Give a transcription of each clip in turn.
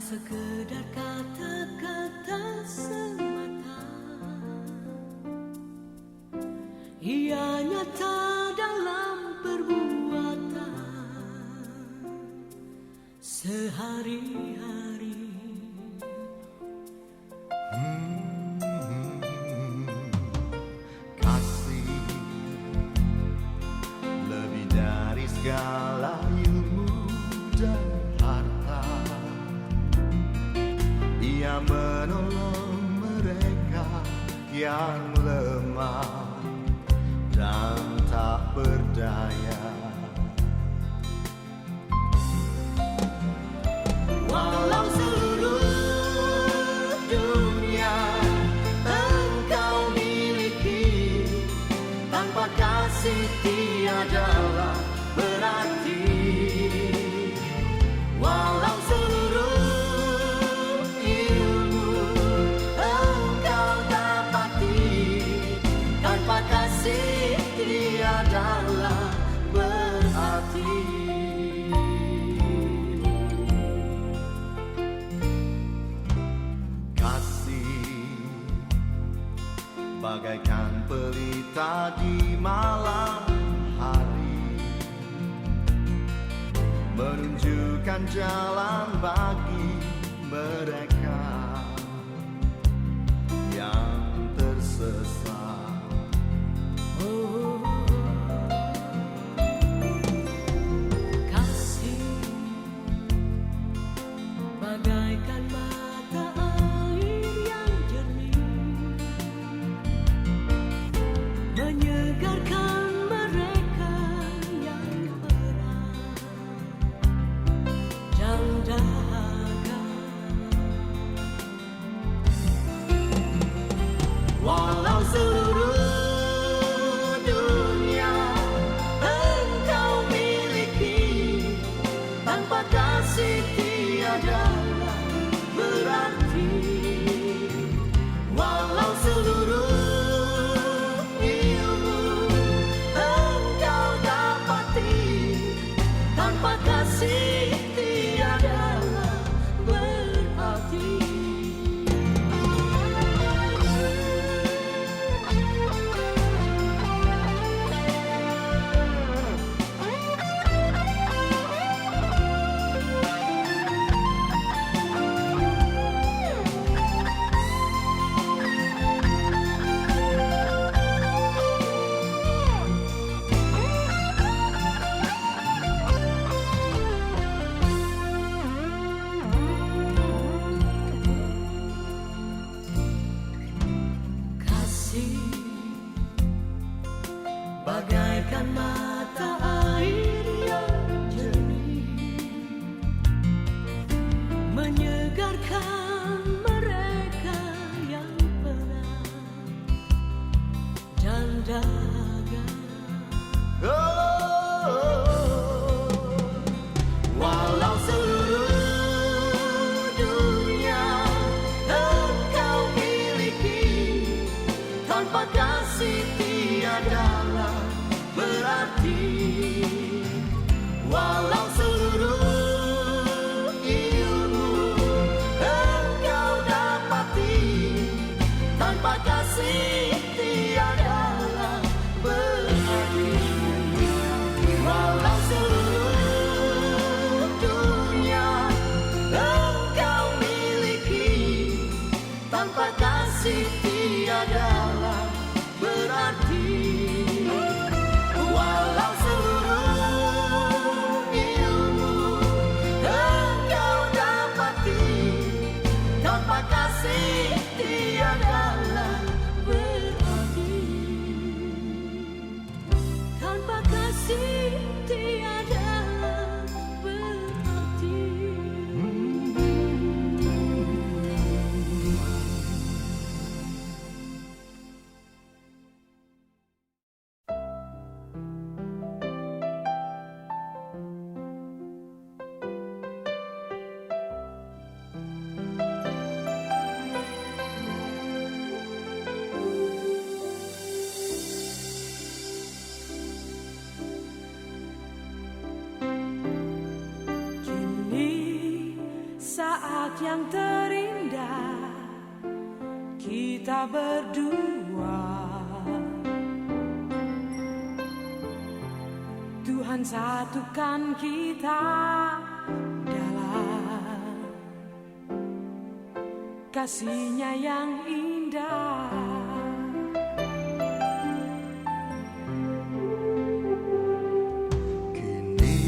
sekedar kata-kata semata, ia nyata dalam perbuatan sehari-hari. Kasih lebih dari segala ilmu dan harta, ia menolong mereka yang lemah dan tak berdaya. Walau seluruh dunia engkau miliki, tanpa kasih tiadalah berarti. Walau seluruh ilmu engkau dapati, tanpa kasih tiadalah berarti. Bagaikan pelita di malam hari, menunjukkan jalan bagi mereka yang tersesat. Kasih bagaikan mata air yang jernih, menyegarkan mereka yang berat dan dahaga. Walau seluruh dunia engkau miliki, tanpa kasih tiadalah berarti. Walau seluruh ilmu engkau dapati, tanpa kasih tiadalah berarti. Bagaikan mata air yang jernih, menyegarkan mereka yang penat dan dahaga. Walau seluruh dunia engkau miliki, tanpa kasih tiadalah berarti. Walau seluruh ilmu engkau dapati, tanpa kasih tiadalah berarti. Walau seluruh dunia engkau miliki, tanpa kasih tiadalah berarti. Walau seluruh ilmu engkau dapati, tanpa kasih tiadalah berarti. Tanpa kasih tiadalah berarti. saat yang terindah kita berdua. Tuhan satukan kita dalam kasih-Nya yang indah. Kini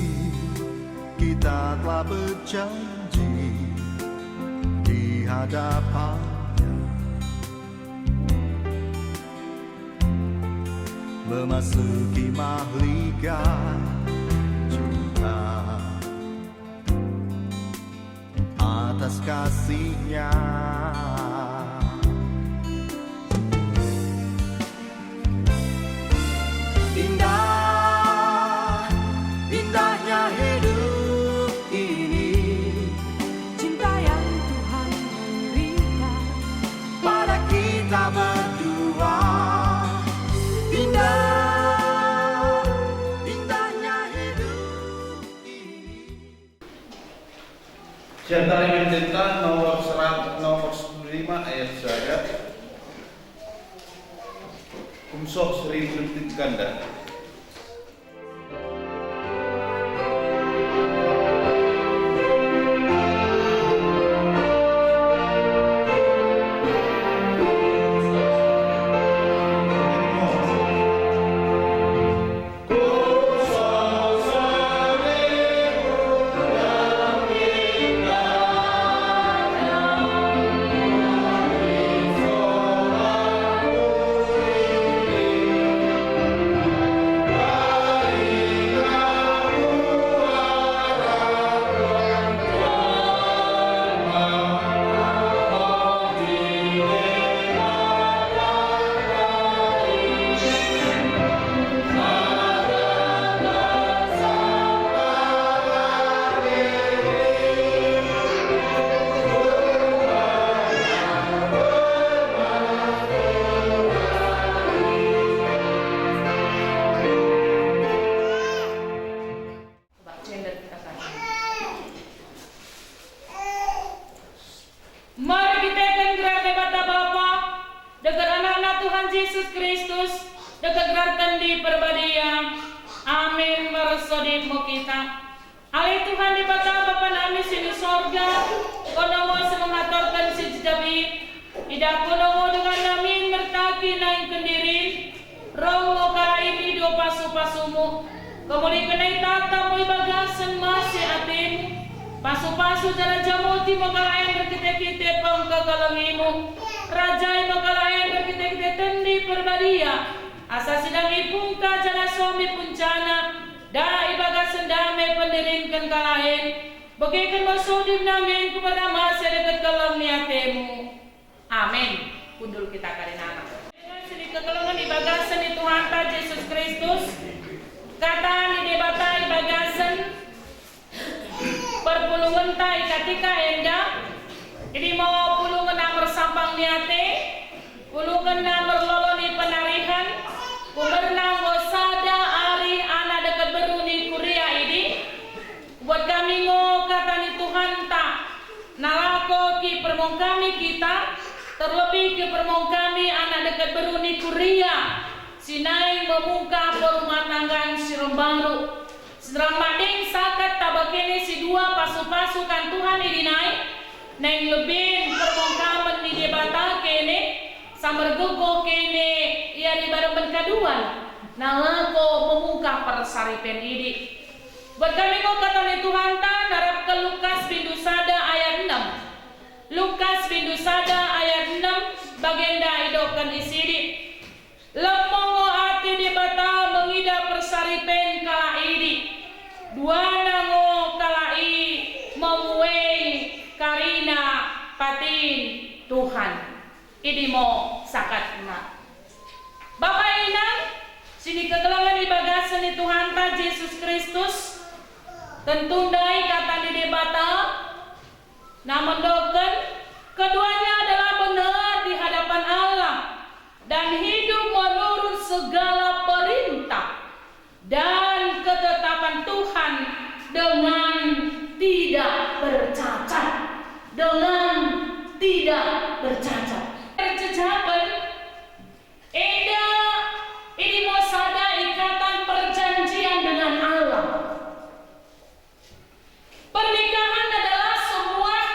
kita telah berjanji di hadapan-Nya, memasuki mahligai cinta atas kasih-Nya. Indah, indahnya hidup ini, Cinta yang Tuhan berikan pada kita berdua. Indah, indahnya hidup ini. Siantara Bintang nomor 5 ayat 1. Kumsok Sri Bentik Ganda. Mari kita akan gerak kepada Bapa, dekat anak-anak Tuhan Yesus Kristus, dekat gerakan di perbadian. Amin. Meresodimu kita. Alih Tuhan di Bapa nami sini sorga, konomo semengatorkan si jejabi, idah konomo dengan nami mertaki naik kendiri, romo kara ini do pasu-pasumu, kemudian kenai tata mu bagasan masih atimu. Pasu-pasu jalan jamuti makalayan berkite-kite pengkagalangimu, rajai makalayan berkite-kite tendi perbadia, asa sidang ipungka jana suami puncana, da ibaga sendame pendirinkan kalahin, bagikan masudib namin kepada masih dekat kalam niatemu. Amin. Kundul kita karinana. Dengan sini kekelangan ibagasan itu Tuhan Yesus Kristus, kata ni debata ibagasan perpulungan tai ketika enda ini mau pulungan nomor sampang niate, pulungan nomor loloni penarihan, pemernang gosada ari anak dekat beruni kuria ini buat kami ngo kata ni Tuhan tak nalako ki permong kami kita terlebih ki permong kami anak dekat beruni kuria sinai memungka perumah tanggan sirombaru. Serang mading sakat tabakene si dua pasu-pasu kan Tuhan ini naik, neng lebih permongkaman ni debata kene, samergogo kene ia di bareng kaduan, nalako memungkah persaripen ini. Buat kami kau kata ni Tuhan ta narap ke Lukas bindu sada ayat 6. Lukas bindu sada ayat 6 bagenda idokan isidi. Lemongo hati debata mengida persaripen kala ini. Dua nango kalai memuai karina patin Tuhan ini mau sakatna Bapak Inang sini kegelangan ibagasan di Tuhan ta Yesus Kristus tentundai kata di debata namun doken keduanya adalah benar di hadapan Allah dan hidup menurut segala perintah dan ketetapan Tuhan dengan tidak bercacat, dengan tidak bercacat. Perjejaban Enda ini mau sada ikatan perjanjian dengan Allah. Pernikahan adalah sebuah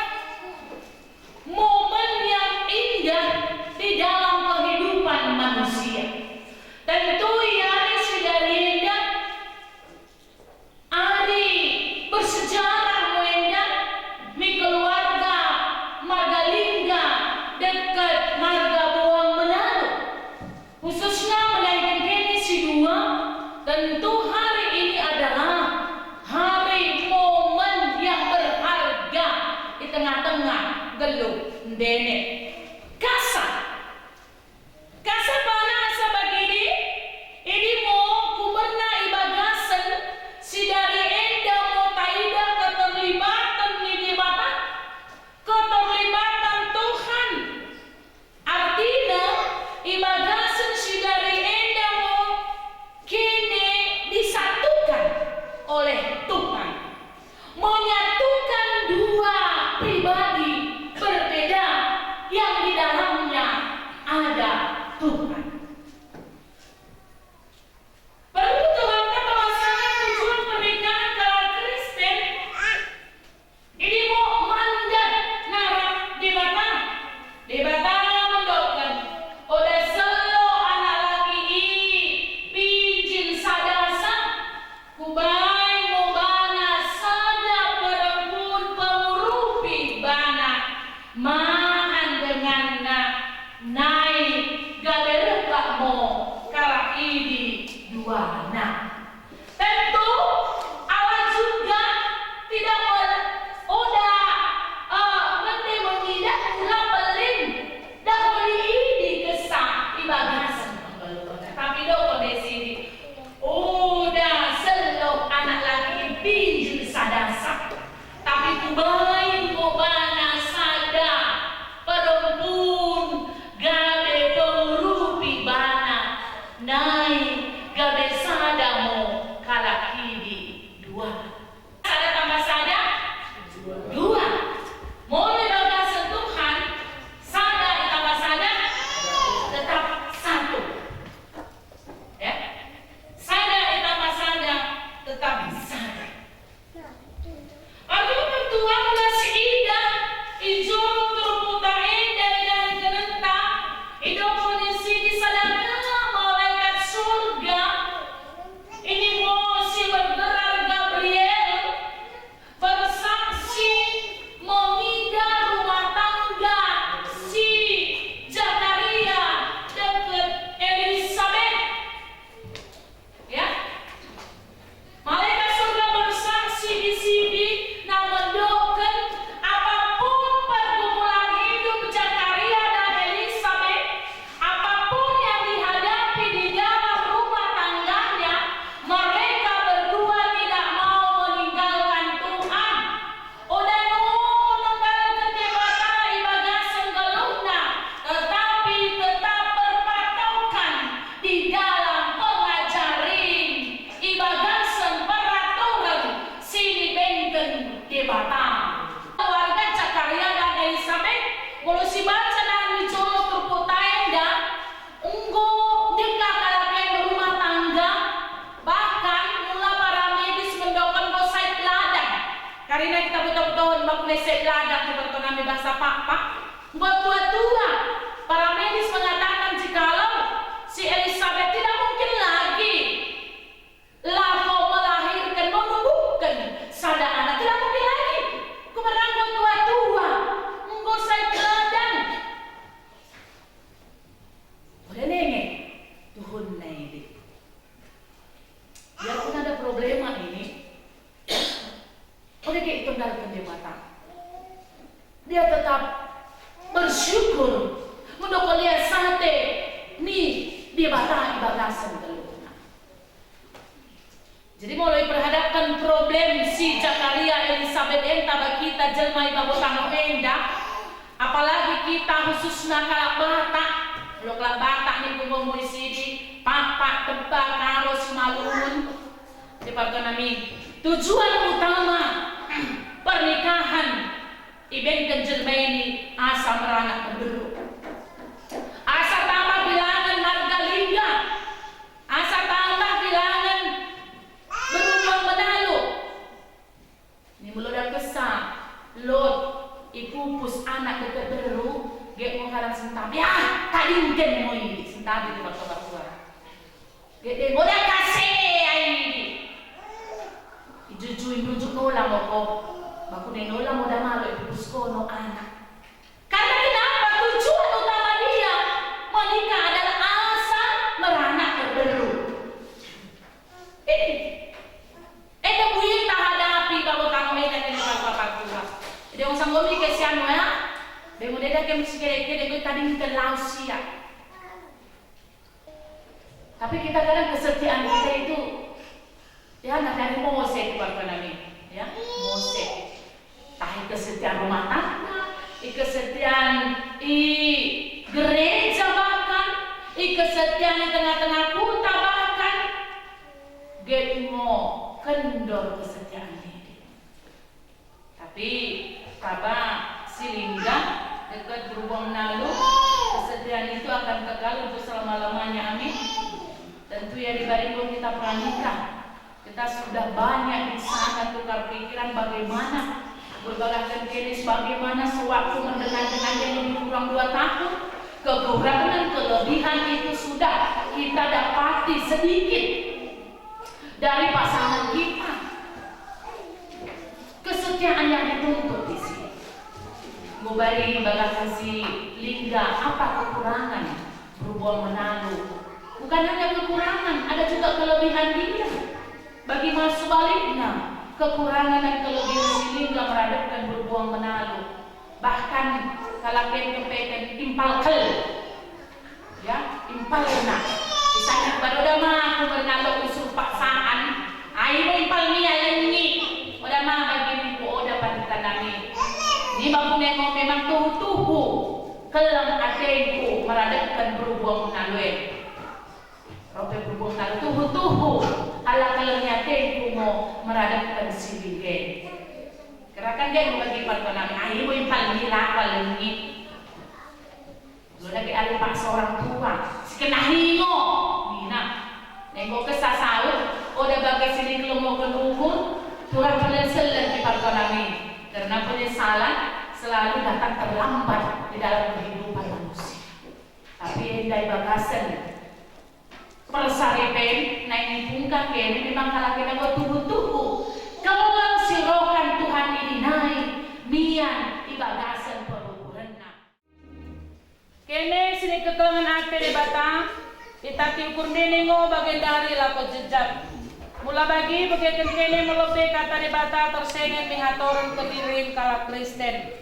momen yang indah di dalam kehidupan manusia. Tentu ya dari Enda ari bersejarah Enda mi keluarga Margalingga dekat Marga Boang Manado, khususnya melahirkan kini si dua. Tentu hari ini adalah hari momen yang berharga di tengah-tengah geluh dene kasa pana asa bagini ini mau kuberna ibagasen si dari Enda mau taida keterlibatan ni di Bapak, keterlibatan Tuhan. Artinya ibagasen si dari Enda mau kini disatukan oleh Tuhan, menyatukan dua pribadi berbeda yang di dalamnya ada Tuhan. Perlu Tuhan bahwasanya tujuan pernikahan kalau Kristen ini mau mandat narap di Batam mendoakan udah selo anak laki pinjin sadasa kubai mau bana sada perempuan pengurupi bana mahan dengan naik galereka mo kala ini dua tentu Allah juga tidak mesti mengidak ulang belin dahulu ini kesah ibagasan tapi dong di sini udah selo anak lagi pinjul sadasa tapi kubain kobana sada perempuan gabe pengurupi bana naik gabe sada mo kala kidi dua sada tambah sada dua mau bagasan Tuhan sada tambah sada tetap satu ya sada tambah sada tetap sada. Aku bertua nasi indah, ijo terputar indah dan genenta, hidup kondisi di sadana malaikat surga. Ini mosi bergerak Gabriel bersaksi mengindah rumah tangga si Zakaria dekat Elizabeth. Ya. Malaikat surga bersaksi di sini mendoakan apapun pergumulan hidup Zakaria dan Elizabeth, apapun yang dihadapi di dalam rumah tangganya, mereka berdua tidak mau meninggalkan Tuhan. Udah mau meninggalkan debata ibagasan geluna, tetapi tetap berpatokan di dalam pengajarin ibagasan peraturan sini benten debata. Keluarga Zakaria dan Elizabeth kalau si baca dan dicolok terputaenda unggu dekat kalaken rumah tangga, bahkan mula para medis mendoakan bosai ladang karena kita betul-betul bakulesek ladang seperti kami bahasa pak buat tua-tua para medis mengatakan jikalau si Elizabeth tidak mungkin lagi lako melahirkan menumbuhkan sada anak, tidak mungkin lagi kemenang buat tua-tua unggu saya ladang udah nenge Tuhun naik biarpun ada problema ini udah kayak itu dari pendebatan dia tetap bersyukur mendokol dia sate nih dia batang ibagasan telurna. Jadi mulai perhadapkan problem si Zakaria Elizabeth enta bagi kita jelma ibabotang enda, apalagi kita khususnya kalak batak, lo kalak batak nih kumpul di sini, papa tebak harus malun, Tujuan utama pernikahan iben kenjelmeni asa merana penduduk. Asa tambah bilangan harga lingga. Asa tambah bilangan berubah menalu. Ini meloda kesah, lot ipupus anak keteberu, gek mau halang sentab. Ya, tadi mungkin mau ini sentab di bakal-bakal. Gek mau dah kasih ini. Ijujui nujuk nola moko, baku nenola mau dah malu ipupus kono anak. Karena kenapa tujuan utama dia menikah adalah asa meranak terberu. Eda buyin tak hadapi kalau kamu eda dengan bapak tua. Eda usah ngomong ke siapa ya? Demo eda ke mesti kira-kira gue tadi minta lausia. Tapi kita kadang kesetiaan kita itu ya nak dari Mose itu kami, ya Mose. Tahu kesetiaan rumah tangga, kesetiaan di gereja bahkan, kesetiaan di tengah-tengah kota bahkan, getmo kendor kesetiaan ini. Tapi tabah silingga dekat berubah menalu, kesetiaan itu akan kekal untuk selama-lamanya. Amin. Tentu ya di bariku kita pranikah. Kita sudah banyak di sana tukar pikiran bagaimana berbalakan jenis bagaimana sewaktu mendengar-dengar yang lebih kurang 2 tahun kekurangan kelebihan itu sudah kita dapati sedikit dari pasangan kita. Kesetiaan yang dituntut di sini. Mubari bagasi lingga apa kekurangan berubah menalu. Bukan hanya kekurangan, ada juga kelebihan dia. Bagi mas sebaliknya, kekurangan dan kelebihan si lingga meradapkan berbuang menalu. Bahkan kalau kepeken impal kel, ya impal kena. Misalnya baru dah mah aku bernaluk usul paksaan, ayo impal mia lengi, udah mah bagi nipu udah panitan nami. Ni bapu nengok memang tuhu kelam ateku meradapkan berbuang menalu. Rope berbuang menalu tuhu ala kelamnya ateku mau meradapkan si lingga. Kerakan dia bagi parto nami, ayo impal mia lakwa lengi. Lo lagi ada pak seorang tua, si kena hingo, Nina, nengok ke sasaut, udah bagai sini kalau mau keluhur, turun penyesalan di parto nami, karena penyesalan selalu datang terlambat di dalam kehidupan manusia. Tapi endai bagasan, persaripen, naik bungkak ini memang kalau kita buat tubuh-tubuh, kalau sirokan Tuhan ini naik, mian di bagasan perukuran. Kene sini kekelangan ate di bata, itati ukur nenengo bagian dari lako jejak. Mula bagi bagian kene melope kata di bata tersengen mihatoran kelirin kala Kristen.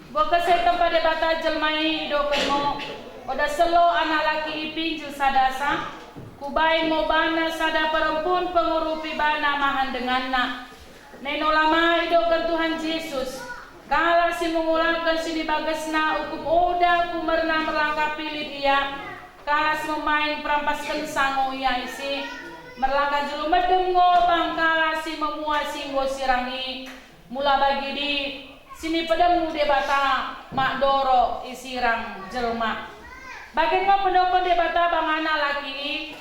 Boka setem pada bata jelmai ido kemo, oda selo anak laki ipin jil sadasa, kubain mo bana sada perempuan pengurupi bana mahan denganna. Neno lama ido ke Tuhan Yesus. Kala si mengulangkan sini bagasna hukum oda kumerna merlangkah pilih dia. Kala si memain perampaskan sango ia isi merlangkah jelu medengo bangkala si memuasi ngo sirangi. Mula bagi di sini pedemu debata mak doro isirang jelma. Bagi ngo pendoko debata bang anak laki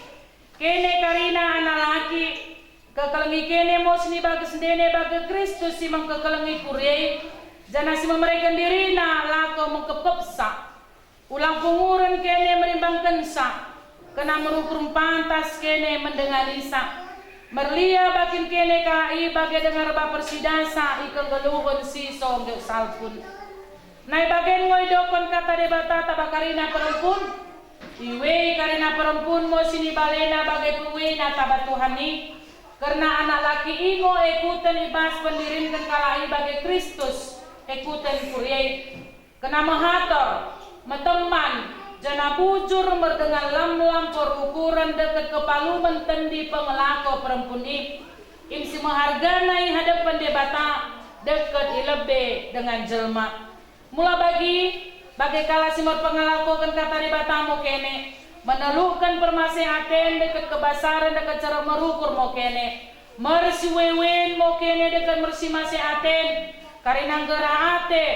kene karina anak laki kekelengi kene mo sini bagas dene baga Kristus si mengkekelengi kuryai. Jana si memerikan diri na lako mengkepepsa. Ulang penguran kene merimbangkan sa. Kena merukur pantas kene mendengar isa. Merlia bakin kene kai bagai dengar bapersidasa ikan geluhun si songgek salpun. Nai bagian ngoi dokon kata debata tabakarina perempuan. Iwe karina perempuan mo sini balena bagai puwena tabatuhani. Karena anak laki ingo ikutan ibas pendirinkan kalai bagai Kristus. Ikutan kuryai kena mehator meteman jana bujur merdengar lam-lam perukuran dekat kepalu mentendi pengelako perempuan imsi mengharganai hadapan debata dekat ilebe dengan jelma mula bagi kala simot pengelako kan kata debata mo kene menelukan permasalahan dekat kebasaran dekat cara merukur mo kene mersi wewen mo kene dekat mersi masalahan karena geraate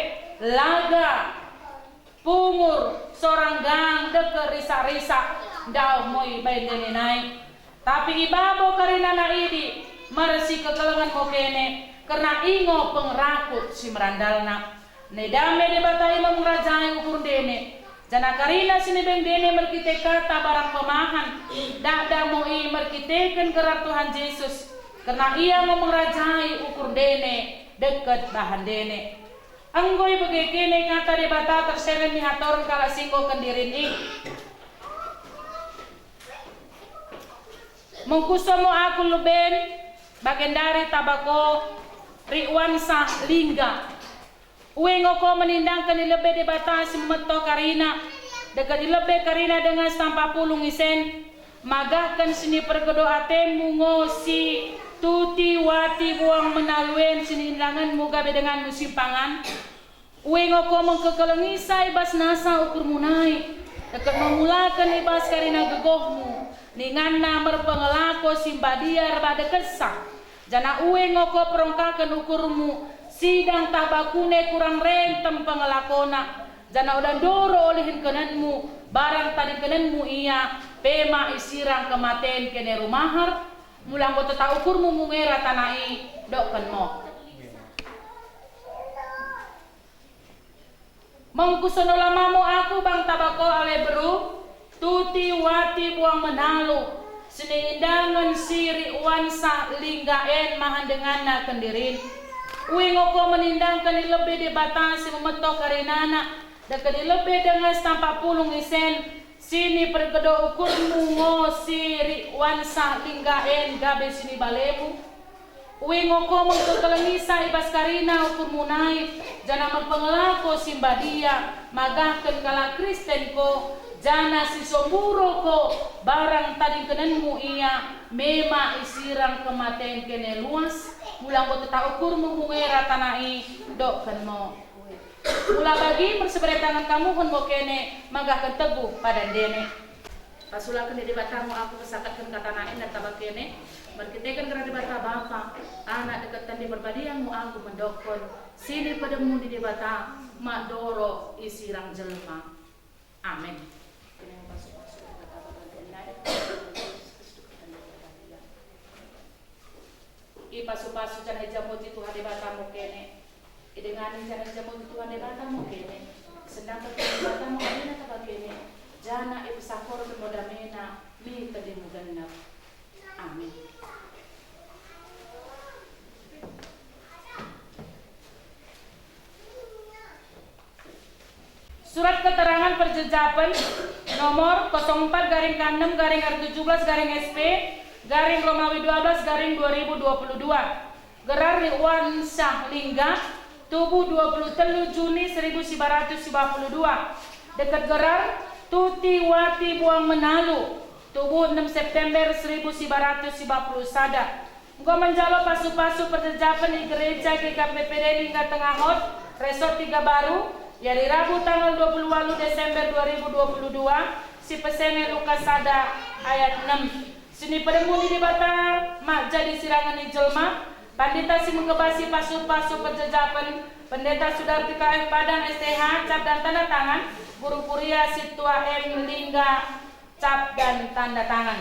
laga pungur sorang gang deke risa-risa daw moy baydene nai. Tapi ibabo karena na idi marasi kekelengan mo kene karena ingo pengrakut si merandalna. Nedame de batai mengrajai ukur dene. Jana karina sini beng dene merkite kata barang pemahan. Dak moi merkitekan gerak Tuhan Yesus. Karena ia mau mengrajai ukur dene dekat bahan dene. Anggoy bagekene kata de bata terseren mihator kala singgo kendirin i. Mengkusomo aku luben bagendari tabako riwansa lingga. Uwengo ko menindangkan ilebe di batas meto karina dekat ilebe karina dengan sampai pulung isen magahkan sini pergedo atemu ngosi tuti wati buang menaluen sini indangan mugabe dengan musimpangan. Uwengo ko mengkekelengisai bas nasa ukur munai dekat memulakan ibas karina gegohmu ninganna merpengelako simbadiar pada kesah jana uwengo ko perongkakan ukurmu sidang tabakune kurang rentem pengelakona jana udah doro olehin kenanmu barang tadi kenanmu iya pema isirang kematen kene rumahar mulang boto ta ukurmu mungera tanai dokkan mo mengkusono lamamu aku bang tabako ale beru tuti wati buang menalu seni indangan siri wansa linggaen mahan denganna kendirin. Uwengo ko menindangkan lebih di batasi memetok karinana dekat lebih dengan sampai pulung isen sini pergedo ukurmu ngosiri wansa linggaen gabe sini balemu. Uwengo ko mengkekelengisa ibas karina ukurmu naik jana mempengelako simbadia magahkan kala Kristen ko jana si somburo ko barang tadi kenenmu iya mema isirang kematen kene luas mulang ko tata ukur mengera tanai dokkan mo mula bagi berseberet tangan kamu pun mo kene magahkan teguh pada dene pasulakan di batamu aku kesakatkan kata nain dan tabak kene berkitekan karena di bata bapa anak dekatan di berbadiangmu aku mendokon sini padamu di bata mak doro isirang jelma amin. I pasu-pasu jana jamu Tuhan di batamu kene idengani jana jamu Tuhan di batamu kene sedang ketemu batamu kene tabak kene jana ibu sakor kemodamena mi tadimu genap amin. Surat keterangan perjejapan nomor 04/6/R17/SP garing Romawi 12 garing 2022 gerar Riwan Syah Lingga tubuh 23 Juni 1952 dekat gerar Tuti Wati Buang Menalu tubuh 6 September 1951 gua menjalo pasu-pasu perjejapan di gereja GKPPD Lingga Tengah Hot Resort 3 Baru Yari Rabu tanggal 28 Desember 2022 si pesene Lukas Sada ayat 6 sini pedemuni di bata mak jadi sirangan di jelma pandita si mengebasi pasu-pasu perjejapan pendeta Sudar PKF Padang STH cap dan tanda tangan guru kuria Situa M Lingga cap dan tanda tangan.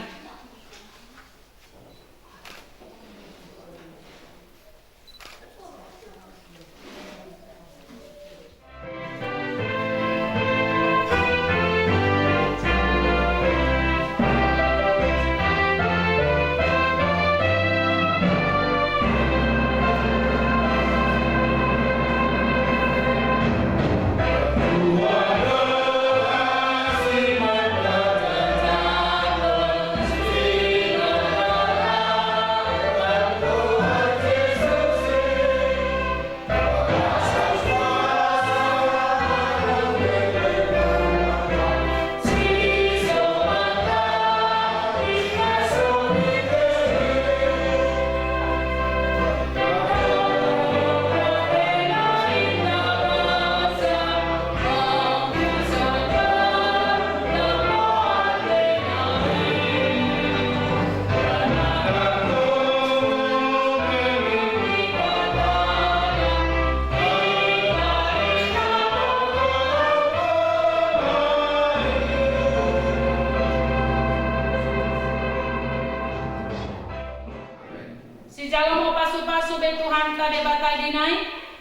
bata dinai,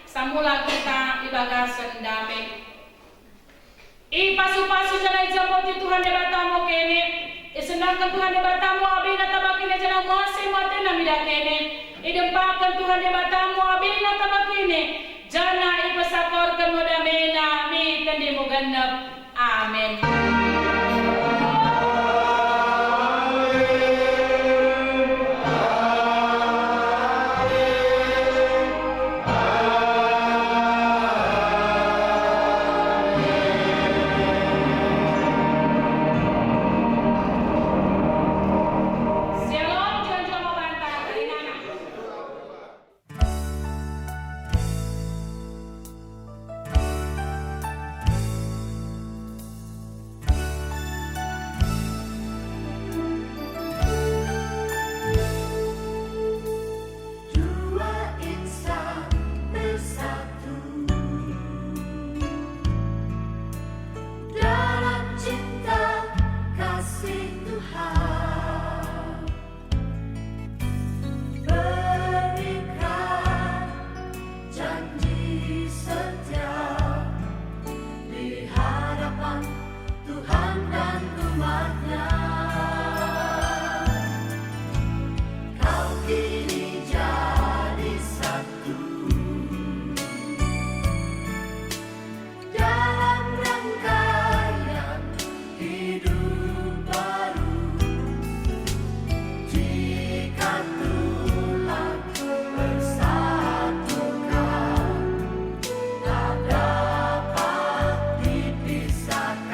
samula kita ibaga sendame. Pasu-pasu jalan jaboti Tuhan de batamu kene, isenangkan Tuhan de batamu abi natabakine jalan masing mate namida kene, idempakan Tuhan de batamu abi natabakine, jana ipasakorkan modamena mi tandi muganap. Amin. Dua insan bersatu dalam cinta kasih Tuhan, berikan janji setia di hadapan Tuhan dan umat-Nya. Kau kini jadi satu dalam rangkaian hidup baru. Jika Tuhan bersatukan, tak dapat dipisahkan.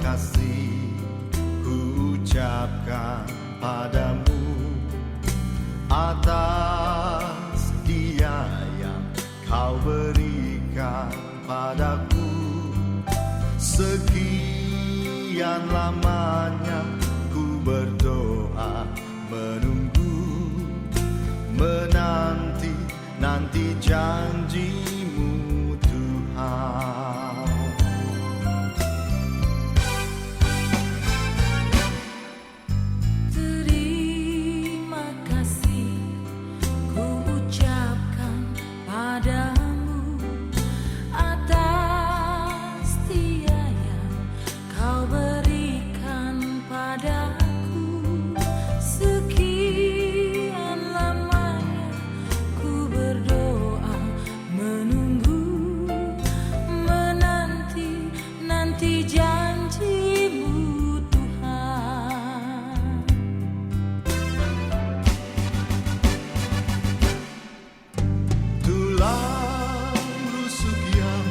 kasih ku ucapkan padamu atas dia yang kau berikan padaku. Sekian lamanya ku berdoa, menunggu, menanti janjimu Tuhan. Terima kasih ku ucapkan padamu atas setia yang kau berikan padaku. Sekian lamanya ku berdoa, menunggu, menanti janjimu Tuhan. Tulang rusuk yang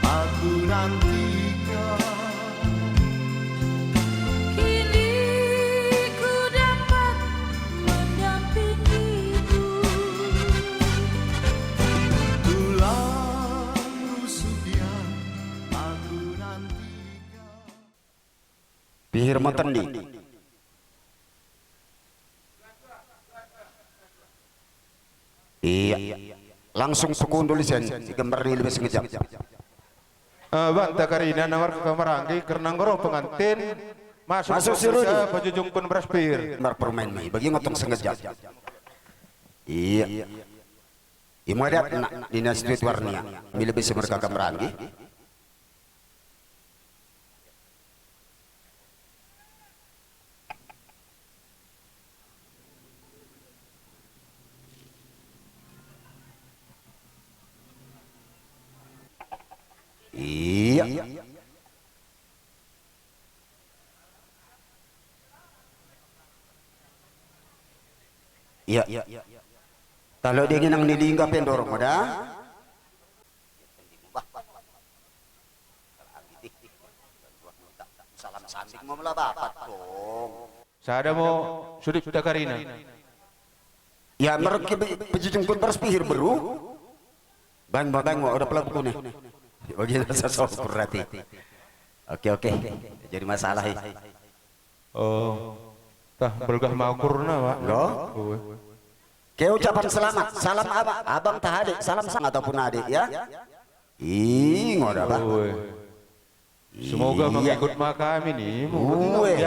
aku nantikan, Kini ku dapat mendampingimu. tulang rusuk yang aku nantikan. Pihir Matendi. Iya, langsung sekundul sen, si gambar ini lebih sekejap. Banta Karina nawar ke Kamaranggi karena ngoro pengantin masuk si Rudi. Pajujung pun beraspir. Gambar permain mai, bagi ngotong sekejap. Iya, imo ada dinas street warnia, mi lebih semerka Kamaranggi. Iya. Iya. Kalau dia nginang nilingga pendorong ada. Salam sandik mau bapat dong. Sada mo sudip da Karina. Ya mereka pejujung pun berspihir beru. Bang udah pelaku nih. Bagian sesuatu berarti. Oke. Jadi masalah ini. Oh. Tah bergah makurna, Pak. Go. Oh. Kayak ucapan selamat. Salam abang tah adik, salam sang ataupun adik ya. Ih, ngoda Pak. Oh. Semoga mengikut kami nih. Uwe.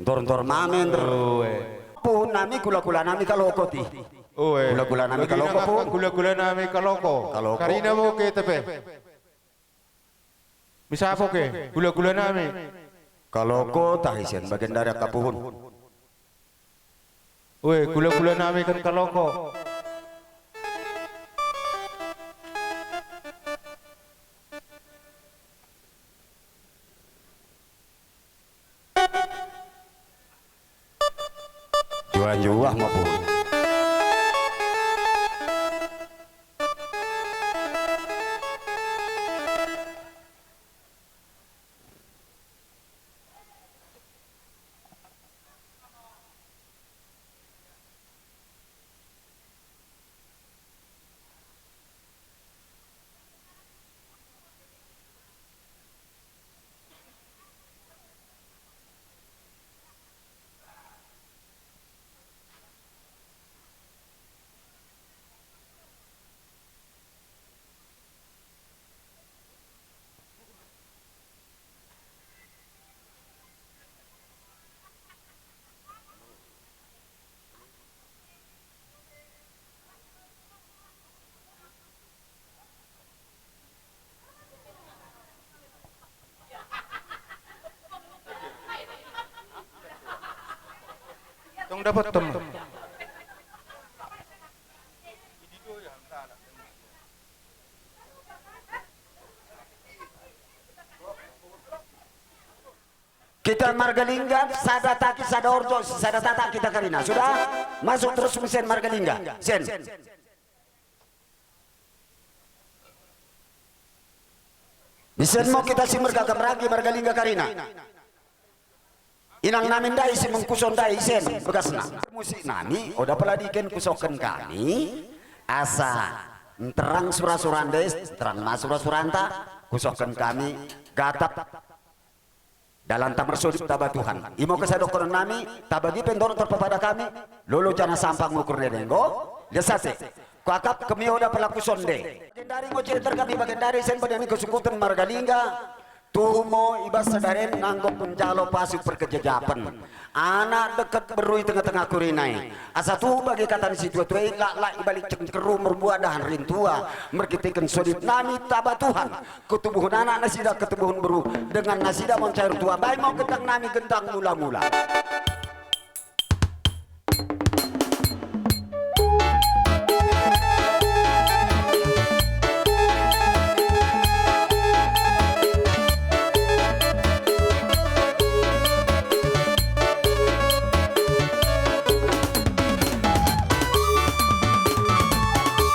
Ntor mamen. Pun nami kula nami kaloko ti. Oe. Gula-gula nami kaloko po. Gula-gula nami kaloko. Kaloko. Karina mo ke tepe. Bisa apa ke? Gula-gula nami. Kaloko tahisen bagian dari kapuhun. Oe, gula-gula nami kan kaloko. Jual maupun. Tong dapat tem. Kita Margalingga, Sadataki, Sadorjo, Sadatata kita Karina. Sudah masuk terus mesin Margalingga. Sen. Isen mo kita si merga meragi margalingga karina. Inang namin dai si mengkuson dai isen begasna. Musik nami oda peladiken kusoken kami asa terang surasurandes terang masurasurananta kusoken kami gatap dalam tamar sudip taba Tuhan. Imo kesadokoran nami tabagi pendor terpada kami lolo jana sampang ngukur dengo desase. Kuakap kami oda pelaku sonde. Bagendari ngocir terkami bagendari sen badani kesukutan margalingga. Tumo ibas sadaren nganggok menjalo pasu perkejajapan. Anak dekat berui tengah-tengah kurinai. Asa tu bagi katan si tua tuai lak ibalik cengkeru merbuah dahan rintua. Merkitikan sodip nami taba Tuhan. Ketubuhan anak nasida ketubuhan beru dengan nasida mencair tua. Baik mau gentang nami gentang mula-mula.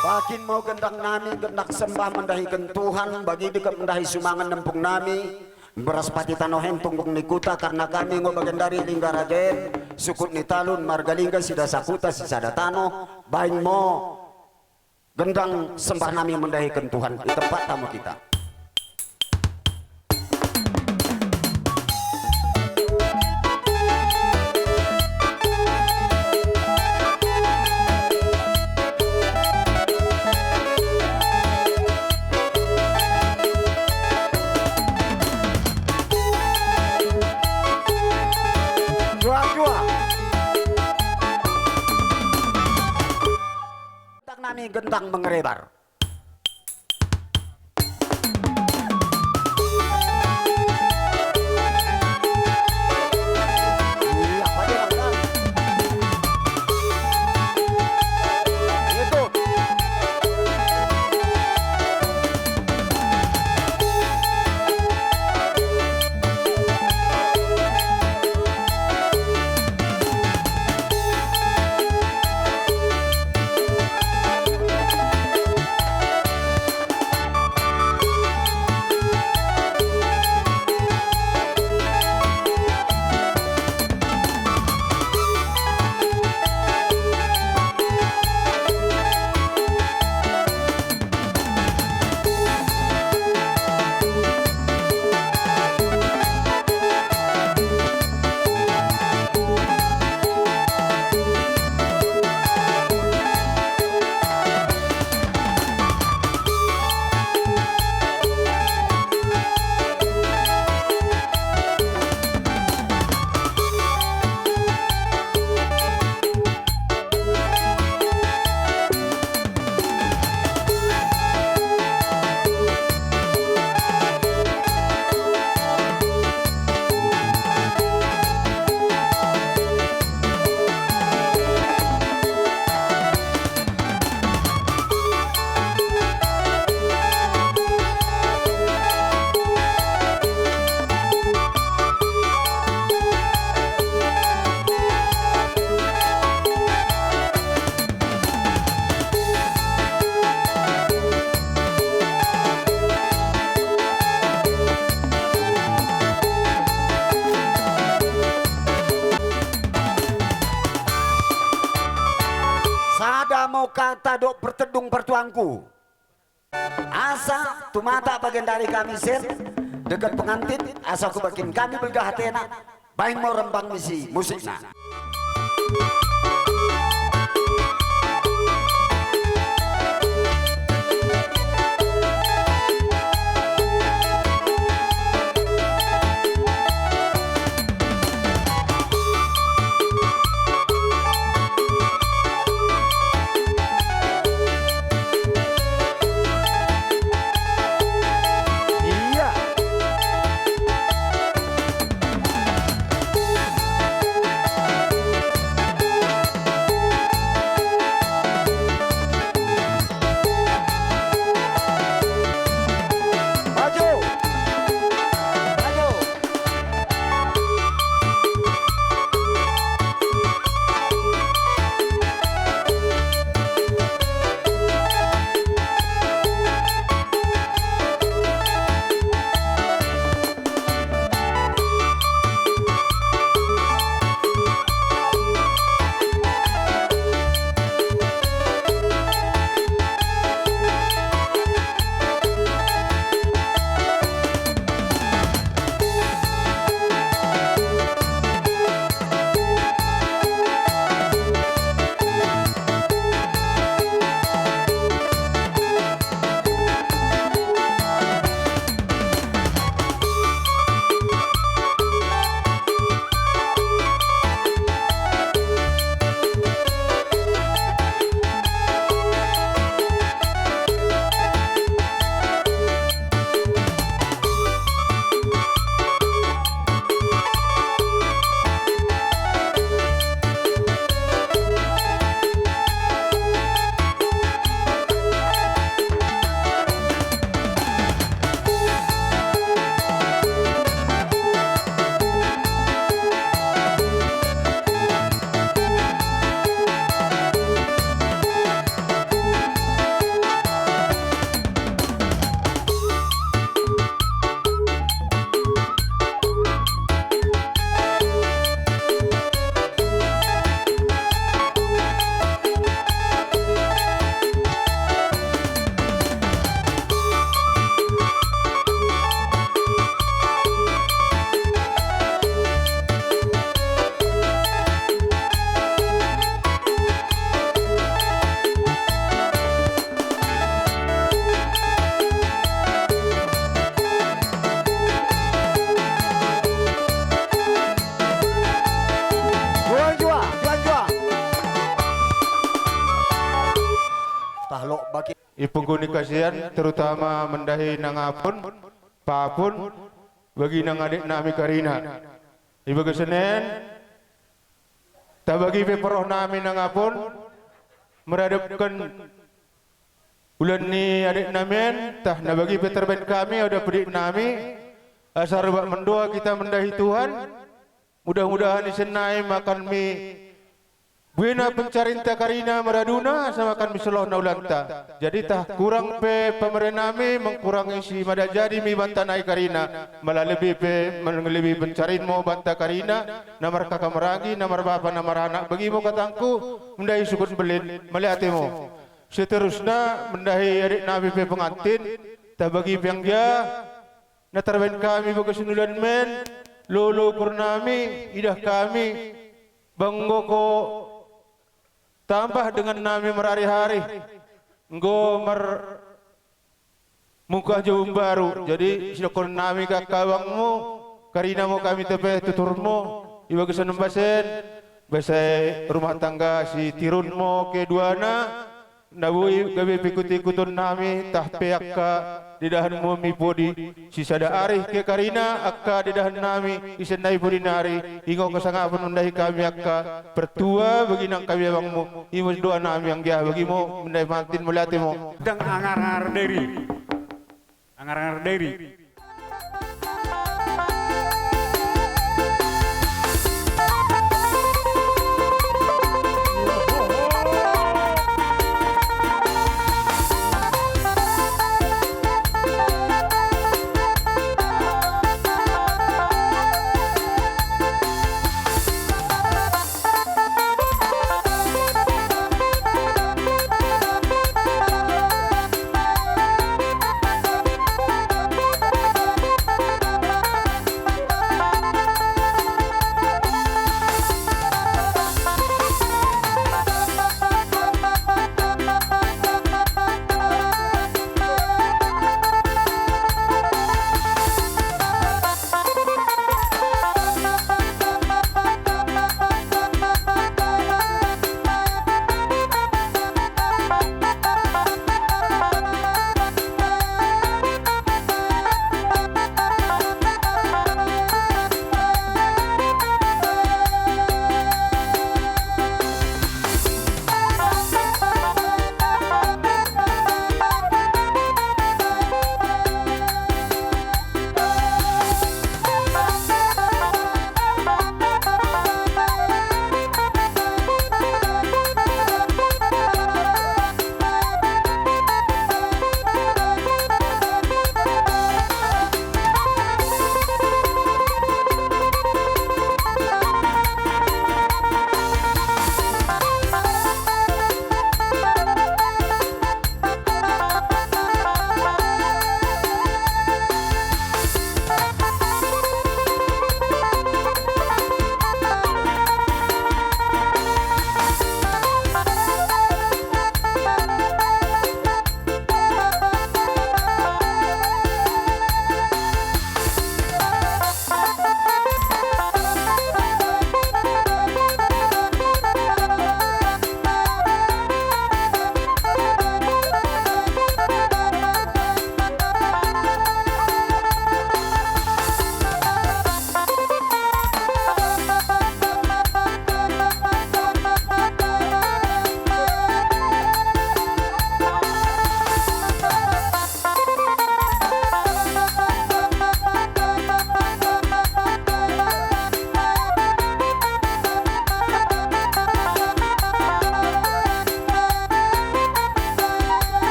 Makin mau gendang nami gendak sembah mendahikan Tuhan bagi dekat mendahi sumangan nempung nami beras pati tanohen tunggong nikuta karena kami ngobagan dari linggaragen sukut ni talun margalingga sida sakuta sisada tano bain mo gendang sembah nami mendahikan Tuhan di tempat tamu kita. Nami gentang mengerebar. Mau kata dok bertedung pertuangku asa tumata bagian dari kami sen dekat pengantin asa aku bagian kami belgah hatena baik mau rembang misi musikna. ipuguni kasihan terutama mendahi nangapun papun bagi nang adik nami Karina ibu kesenen tak bagi peperoh nami nangapun meradapkan bulan ni adik namin tah na bagi peterben kami ada pedik nami asar bak mendoa kita mendahi Tuhan mudah-mudahan isenai makan mi buena pencarinta Karina meraduna sama kan misloh naulanta. Jadi tah kurang pe pemerintah nami mengkurangi si mada jadi mi bantanai Karina malah lebih pe lebih pencarin mo banta Karina namar kakak meragi namar bapa namar anak bagi mo katangku mendai sukun belin melihat mo. Seterusnya mendahi adik nabi pe pengantin tah bagi yang dia natarben kami bagus nulan men lolo purnami idah kami banggoko tambah dengan nami merari-hari ngomar muka jauh baru jadi silokon nami kakawangmu Karina mo kami tepe tuturmu iba kesan basen basai rumah tangga si tirun mo keduana nabui gabe pikut-ikutun nami tah peakka di dahan mo mi podi si sada arih ke Karina akka di dahan nami isenai podi nari ingo kasangapun mendahi kami akka pertua bagi nang kami abangmu imus doa nami yang dia bagi mo mendahi mantin melihat mo Dang angar-angar diri. Angar-angar diri.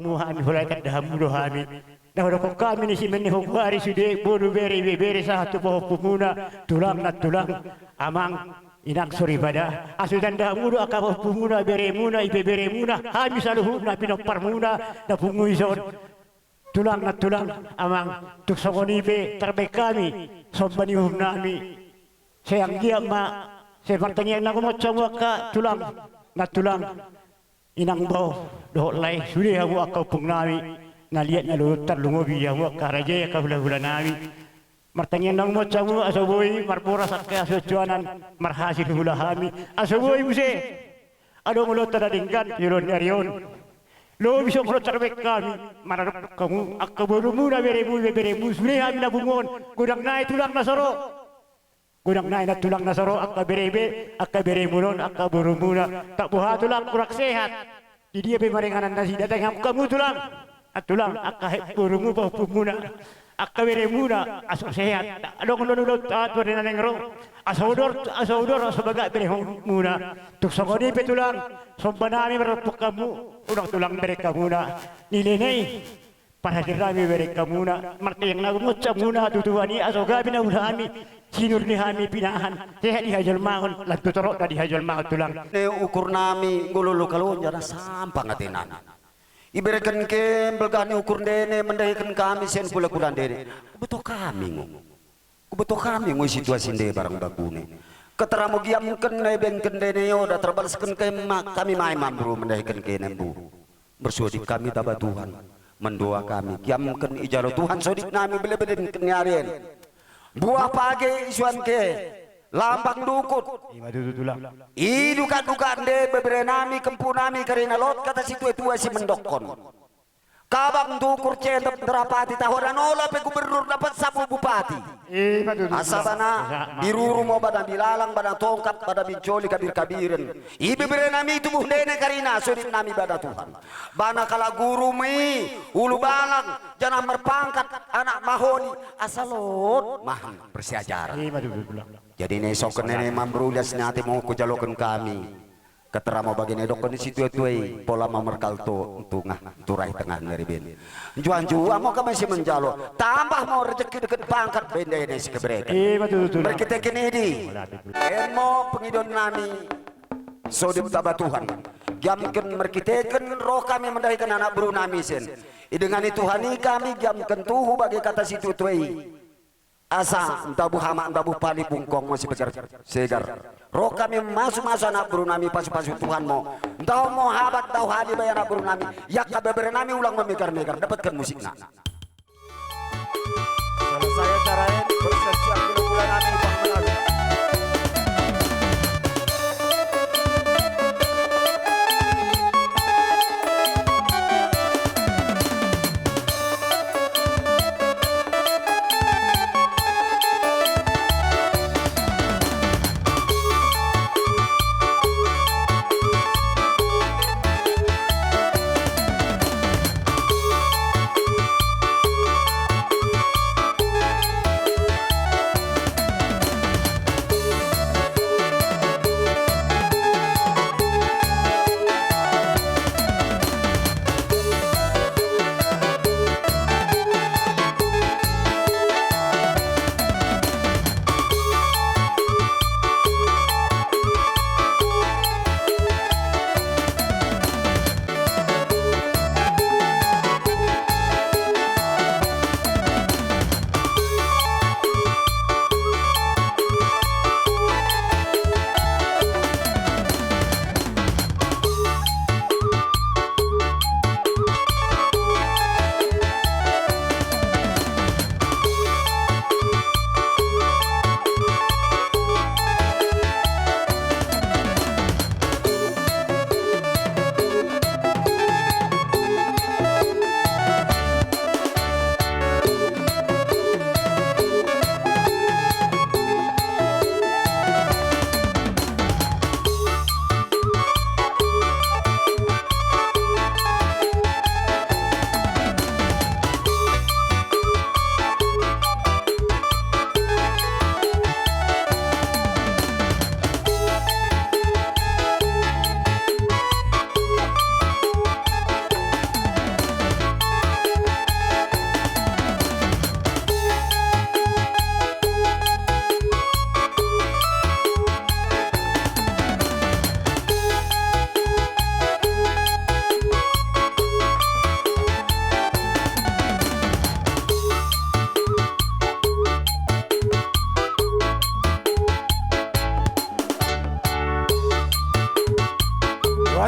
kamuhan hulai kadaham dohami dah udah kok kami ni si menihok hari sudah bodoh beri satu pohon pemuna tulang nak tulang amang inak suri pada asudan dah mudu akab pemuna beremuna ibe beremuna kami saluh nak pinok parmuna nak pungui zon tulang nak tulang amang tuk songoni be terbaik kami sombani nami sayang dia mak saya bertanya nak macam waka tulang nak tulang inang bau doh lai sudah aku akau pengnami naliat nalu terlungobi aku karaja ya kabula nabi martanya nang macam asaboi marpura sakke asujuanan marhasil hulahami asaboi muse ado mulut tadingkan yuron yarion lo bisa mulut terbaik kami mararap kamu akaburumu na beremu sudah kami nabungon gudang naik tulang nasoro gudang naik na tulang nasoro akabere mulon akaburumuna tak buha tulang kurang sehat di dia pemaringanan nasi datang kamu tulang atulang akaburumu bau pumuna akabere muna asal sehat adong nulul taat pada nengrong asaudor sebagai berehong muna tuk sangoni petulang sombanami berpuk kamu udah tulang mereka muna nilai para dirami mereka muna marti yang nagu ngucap muna tutuani asoga binahulami sinur ni hami pinahan sehat dihajal mahon lantu torok tadi hajal mahon tulang ne ukur nami ngululu kalun jana sampang atinan iberikan ke belgani ukur dene mendahikan kami sen pula kulan dene betul kami ngu situasi de barang bagune keteramu giam ken ben ken dene yoda terbalaskan ke kami mai mamru mendahikan ke nembu bersudip kami taba Tuhan mendoa kami giam ken ijaro Tuhan sodip nami bele-bele kenyarian buah pagi isuan ke lambang dukut dukan de bebre nami kempu nami karena lot kata situ tua si mendokon kabang dukur centep terapati tahoran olah pe gubernur dapat sapu bupati asabana biruru mau badan bilalang badan tongkat badan bincoli kabir-kabiren ibe bebre nami tubuh dene karina sudip nami badan Tuhan bana kala guru mi ulu balang jangan berpangkat anak mahoni asalot mahan bersiajar jadi nesok nene mambrulas nate mau kujalokan kami ketera mau bagian edok di situ tuai pola mamerkalto tungah turai tengah neribin juan mau kami si menjalo tambah mau rezeki deket pangkat benda ini si kebrek berkita kini di emo pengidon nami sodip taba Tuhan giamkan merkitekan roh kami mendahikan anak buru nami sen dengan itu hani kami giamkan tuhu bagi kata situ tuai asa entah bu hama entah bu pali bungkong masih segar roh kami masuk anak buru nami pasu-pasu Tuhan mau entah mau habat tahu hadi bayar anak buru nami yak kabar nami ulang memikar-mikar dapatkan musiknya selesai caranya bersiap bulan nami bang menalu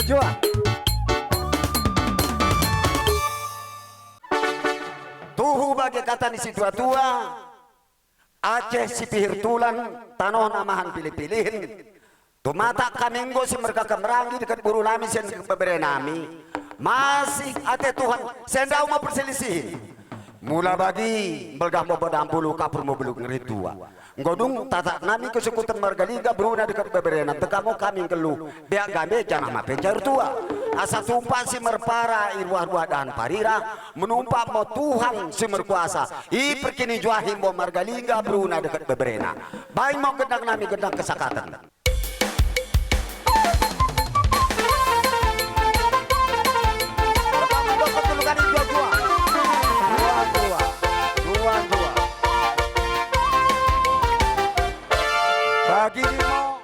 Jua. Tuhu bagi kata ni si tua-tua, Aceh si pihir tulan, tanoh namahan pilih-pilihin. Tumata kaminggo si mereka kemerangi dekat buru nami sen kebere nami. Masih ate Tuhan, sendau mau perselisihin. Mula bagi belgah mau badampulu kapur mau beluk ngeri tua. Ngodung tata nami kesekutan margaliga beruna dekat beberena. Tekamu kami kelu. Biak gambe jangan ma pencair tua. Asa tumpah si merpara irwah-ruah dan parira. Menumpak mau Tuhan si merkuasa. I perkini juahim mau margaliga beruna dekat beberena. Baik mau gendang nami gendang kesakatan. Bagi mau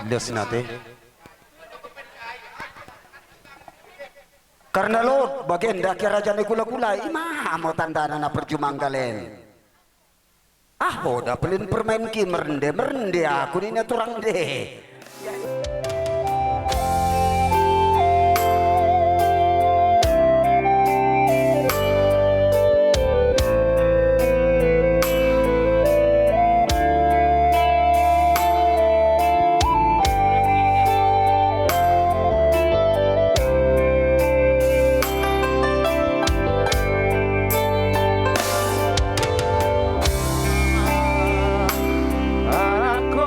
les natin. Karena lo bagian dah kira jane gula-gula imah mau tandana na perjumanggalen. Dah pelin permain ki merende aku ni naturang deh. Aku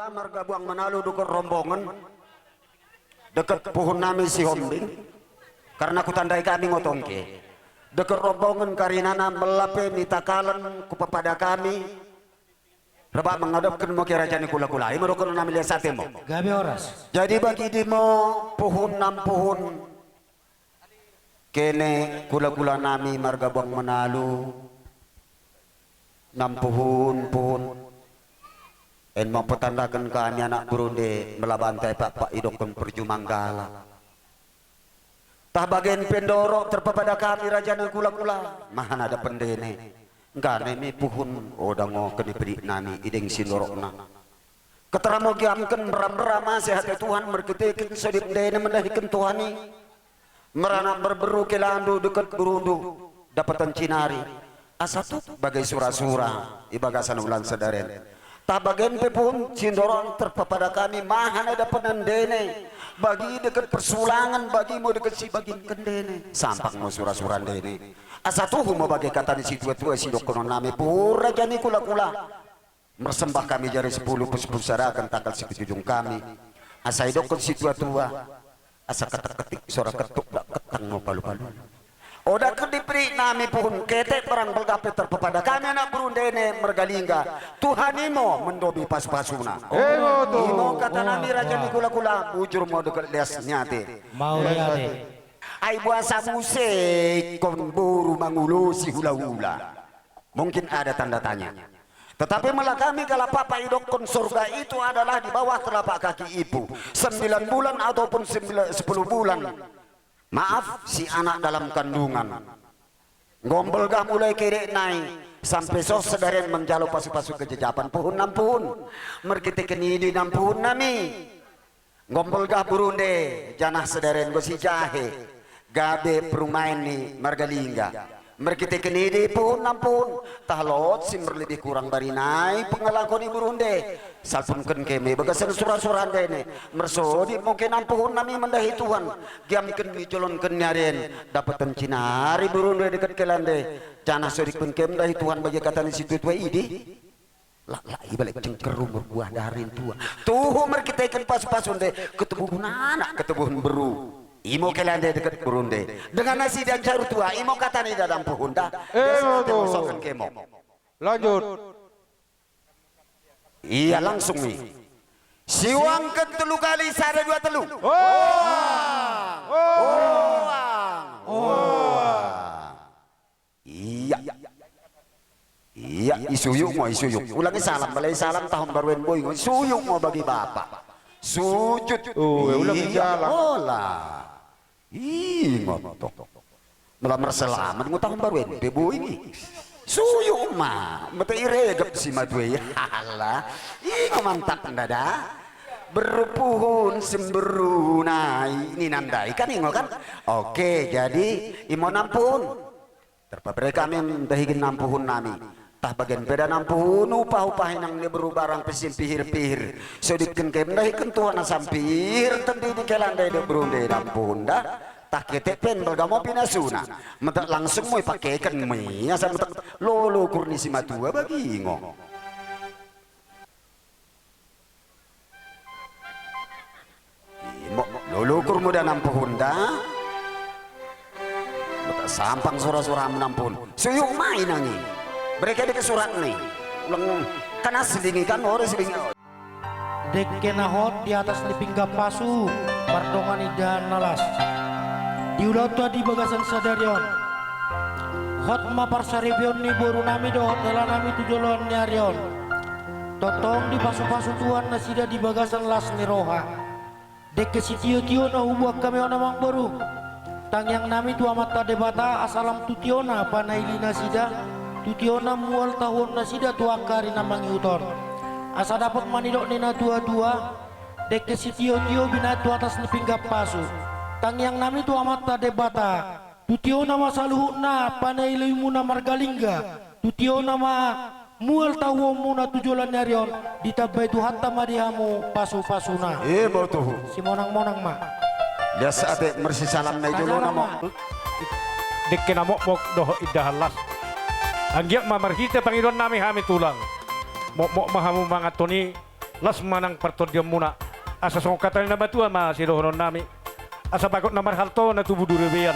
kula marga buang Manalo dukun rombongan dekat pohon nami si Hombing karena ku tandai kami ngotongke dekat rombongan karinana melape mitakalan ku pepada kami rebak mengadapkan mo kerajaan kula-kula ima dukun nami lihat sate mo Gabi oras. jadi bagi di mo pohon nam pohon kene kula-kula nami marga buang Manalo nam pohon en mau petandakan kami anak Burundi melabantai Pak idokon perjumanggala tah bagian pendorok terpepada kami raja dan kula-kula mahan ada pendene enggak nemi puhun odango kene pedik nami ideng sindorokna keteramo giamken beram-berama sehat Tuhan merketekin sedip dene mendahikan Tuhani merana berberu kelandu dekat berundu dapatan cinari asatu bagai surah-surah ibagasan ulan sedaren tak bagian pun sindorong terpapada kami mahan ada penandene bagi dekat persulangan bagi mau dekat si bagi kendene sampang mau surah-surah dene asatuhu mau bagi kata di situ tua si dokonon nami pura jani kula-kula mersembah kami jari 10 pusara akan tanggal sekejujung kami asai dokon si tua asa ketik suara ketuk dak ketang mau palu-palu oda kedipri nami pun ketek perang belgape terpepada kami anak Burundene mergalingga Tuhanimo mendobi pas-pasuna imo kata nami raja ni kula-kula bujur mau dekat lias nyate Mau lihat. ai buasa musik kon buru mangulu si hula-hula mungkin ada tanda tanya tetapi malah kami kalau papa idokon surga itu adalah di bawah telapak kaki ibu 9 bulan ataupun 10 bulan maaf si anak dalam kandungan ngombel gah mulai kiri naik sampai sos sedaren menjalo pasu-pasu kejejapan pohon nampun merkite kenidi nampun nami ngombel gah Burundi janah sedaren gosi jahe gabe perumain ni margalingga merkite kenidi pun nampun tahlot sim lebih kurang barinai pengalakon di Burundi salpun keme bagasan surah-surah dene mersodi mungkin ampun nami mendahi Tuhan giamken mijolon kenyaren dapatan cinari Burundi dekat kelande janah sodik pun kem dahi Tuhan bagi kata ni situ tua idi lah ibalik cengkerum berbuah darin tua tuh merkite ken pas-pasun de ketubuh anak ketubuh beru imo kelande dekat Burundi dengan nasi dan caru tua imo kata ni dalam pohon dah sokan kemo lanjut iya langsung nih siwangkan telu kali sada dua telu iya isuyuk mau isuyuk ulangi salam balai salam tahun baruan boy isuyuk mau bagi bapak sujud ulangi jalan olah ngotok melamar selamat mau tahun baruan bebo ini suyuk mah mata iregap si madwe halah ih mantap dada berupuhun semberunai ini nandai kan ingo kan oke jadi imo nampun terpabre kami dahigin nampuhun nami tah bagian beda nampuhun upah-upah nang ni berubarang pesim pihir-pihir sodikkan kem dahigin tuhan sampir tendi di kelandai de Burundi nampuhun dah tak ketepen bergamo pinasuna mentak langsung mau pakaikan mie asal mentak lolo kurni si matua bagi ngo lolo kur muda nampun dah mentak sampang surah-surah menampun suyuk main nangi mereka di surat nih ulang karena sedingi kan orang sedingi Dek kenahot di atas di pinggap pasu pardongani dan nalas diulah tua di bagasan sadarion hot mapar saribion ni boru nami do hotelan nami tujolon nyarion totong di pasu-pasu tuan nasida di bagasan las ni roha dek kesitio-tio na ubuak kami ona mang boru tang yang nami tua mata debata asalam tutiona panaili nasida tutiona mual tahun nasida tua kari namang yuton asa dapat manidok nina tua-tua dek kesitio-tio binatu atas ni pinggap pasu tang yang nami tu amat debata tutio nama saluhna panai muna margalingga tutio nama mual tahu muna tujulan nyarion ditabai tu hatta madihamu pasu-pasuna betul si monang-monang mah biasa ate mersi salam na idolo namo Dek kenamok mok doh idahalas anggiak mamarhita Panginoon nami hami tulang mok mahamu mga tuni las manang pertodiam muna asa songkatan na batua ma sirohon nami asa bagot na marhalto na tubuh durebean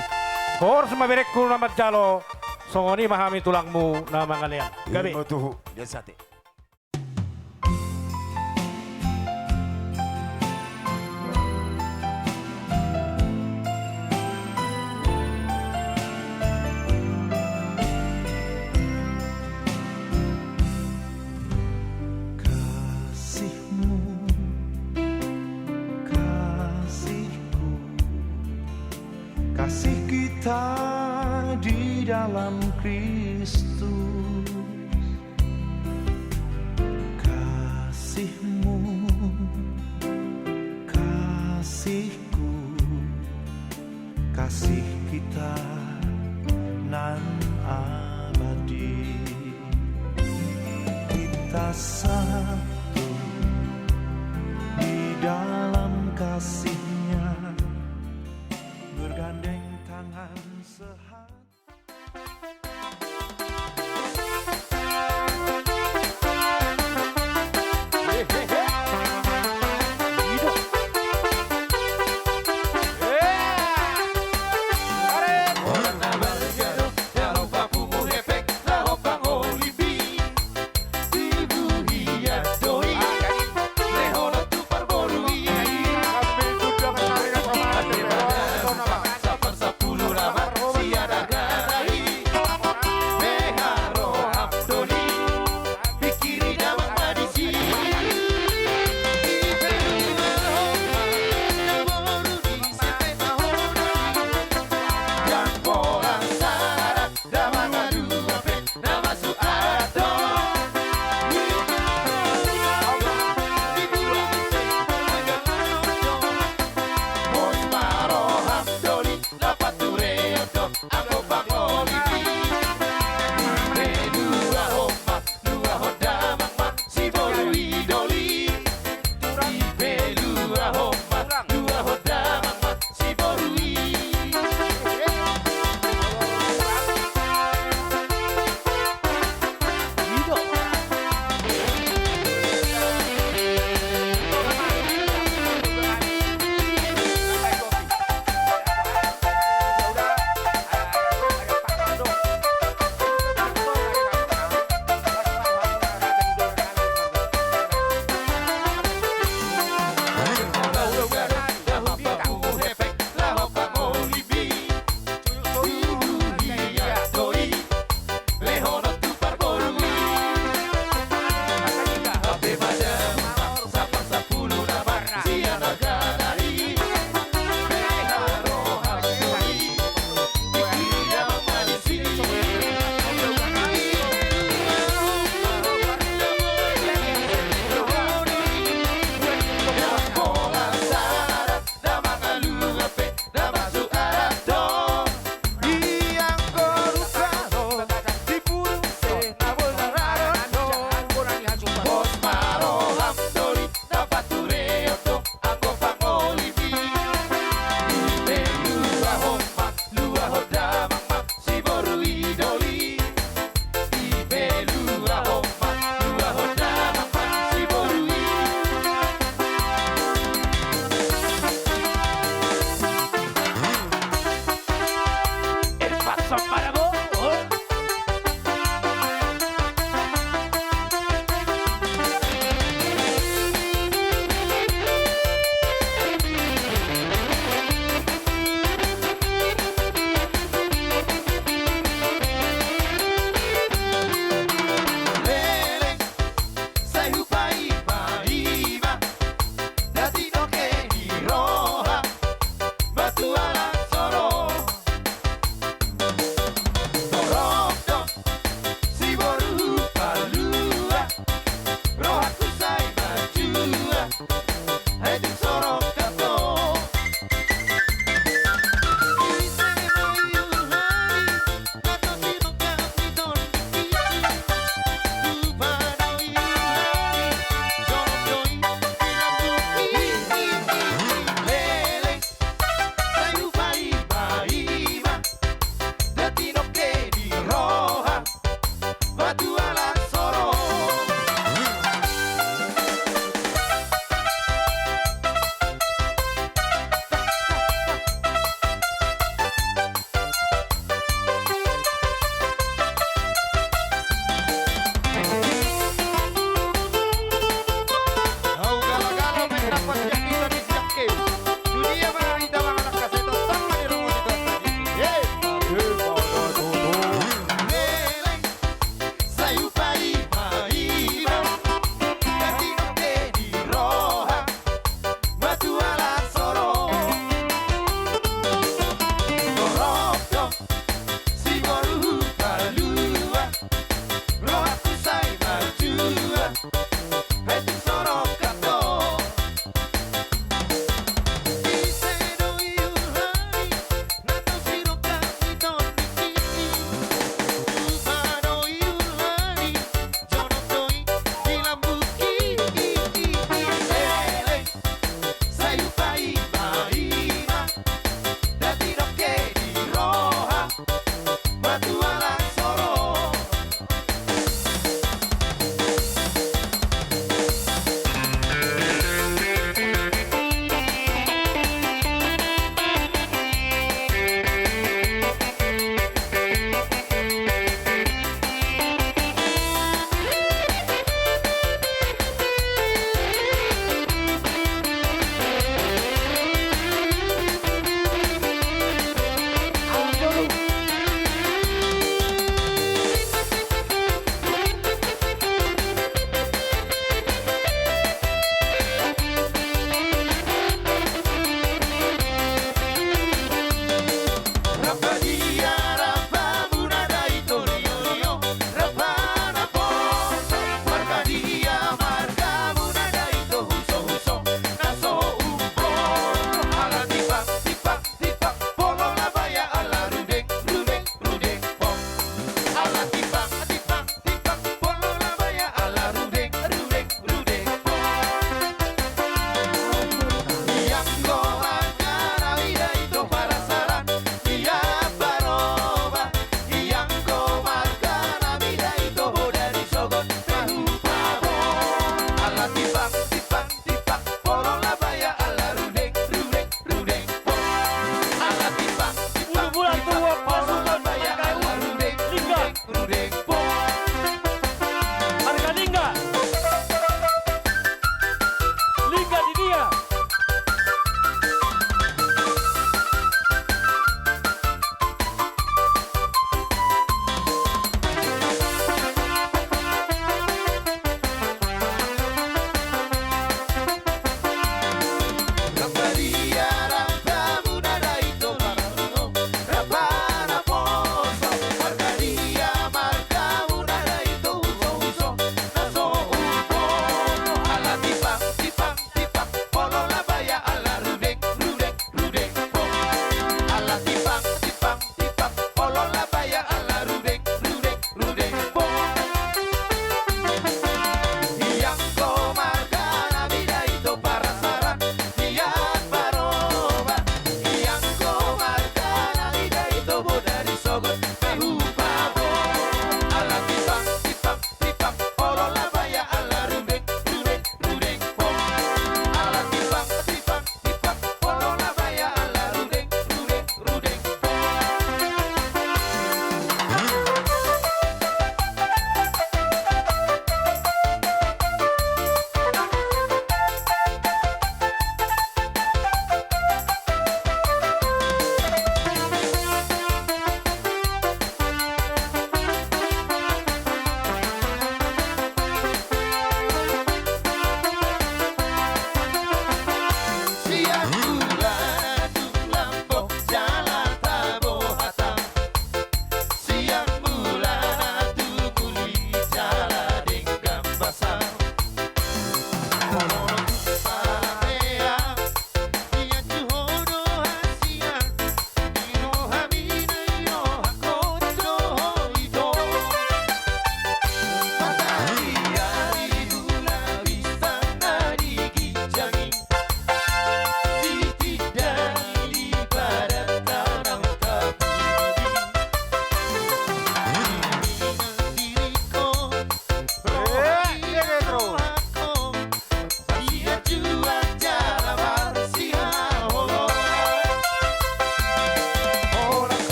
kor semaberek ku namat jalo songoni mahami tulangmu na mangalian gabi Ilmu tuhu dia sate. Kasihmu, kasihku, kasih kita di dalam Kristus. Kasihmu, kasihku, kasih kita nan abadi. Kita satu di dalam kasihnya, bergandeng tangan sehati.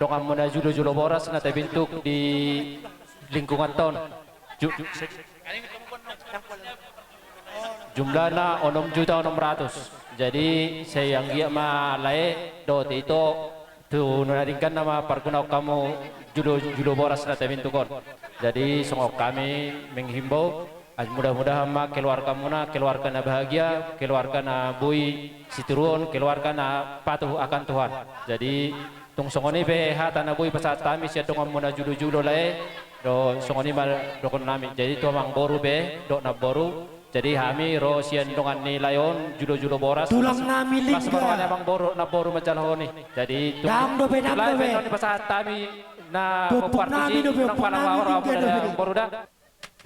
dongan muna julo boras na tabintuk di lingkungan ton. Jumlahnya 6.600.000. Jadi saya yang gia malai dot itu tu naringkan nama pergunakan kamu julo boras na tabintukon. Jadi songok kami menghimbau mudah-mudahan ma keluarga muna keluarga na bahagia, keluarga na bui siturun, keluarga na patuh akan Tuhan. Jadi tung songoni be hata na bui pasat kami sia dongan muna julo lae do songoni mal dokon nami. Jadi tu mang boru be dok na boru. Jadi kami ro sian dongan ni layon julo boras. Tulang nami lingga. Pas mana bang boru na boru majalhoni. Jadi Dam do be ni pasat kami na kompartuji nang panawara muna boru dah.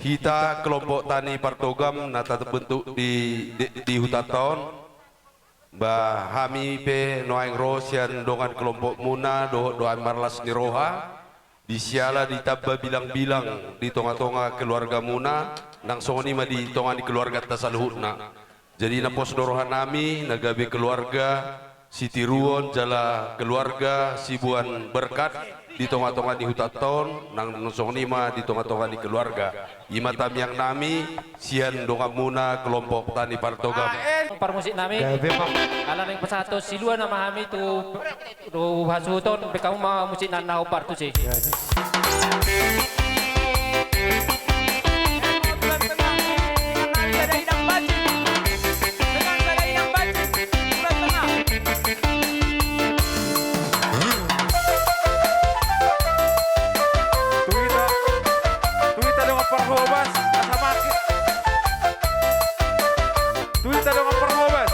Kita kelompok tani Partogam nata terbentuk di Hutaton. Bah hami pe noaing rosian dongan kelompok muna doan marlas niroha. Disiala ditabba bilang-bilang di tonga-tonga keluarga muna nang songoni ma di tonga di keluarga tasaluhutna. Jadi na pos dorohan nami nagabe keluarga Sitiruon jala keluarga Sibuan berkat di tonga-tonga di Hutaton nang songoni ma di tonga-tonga di keluarga. Imatam yang nami sian donga muna kelompok tani Partogam. Parmusik nami ala ning pasato silua nama kami tu hasuton be kamu ma musik nan nau partu sih. Tuita dengan perhobas sama Tuita dengan perhobas.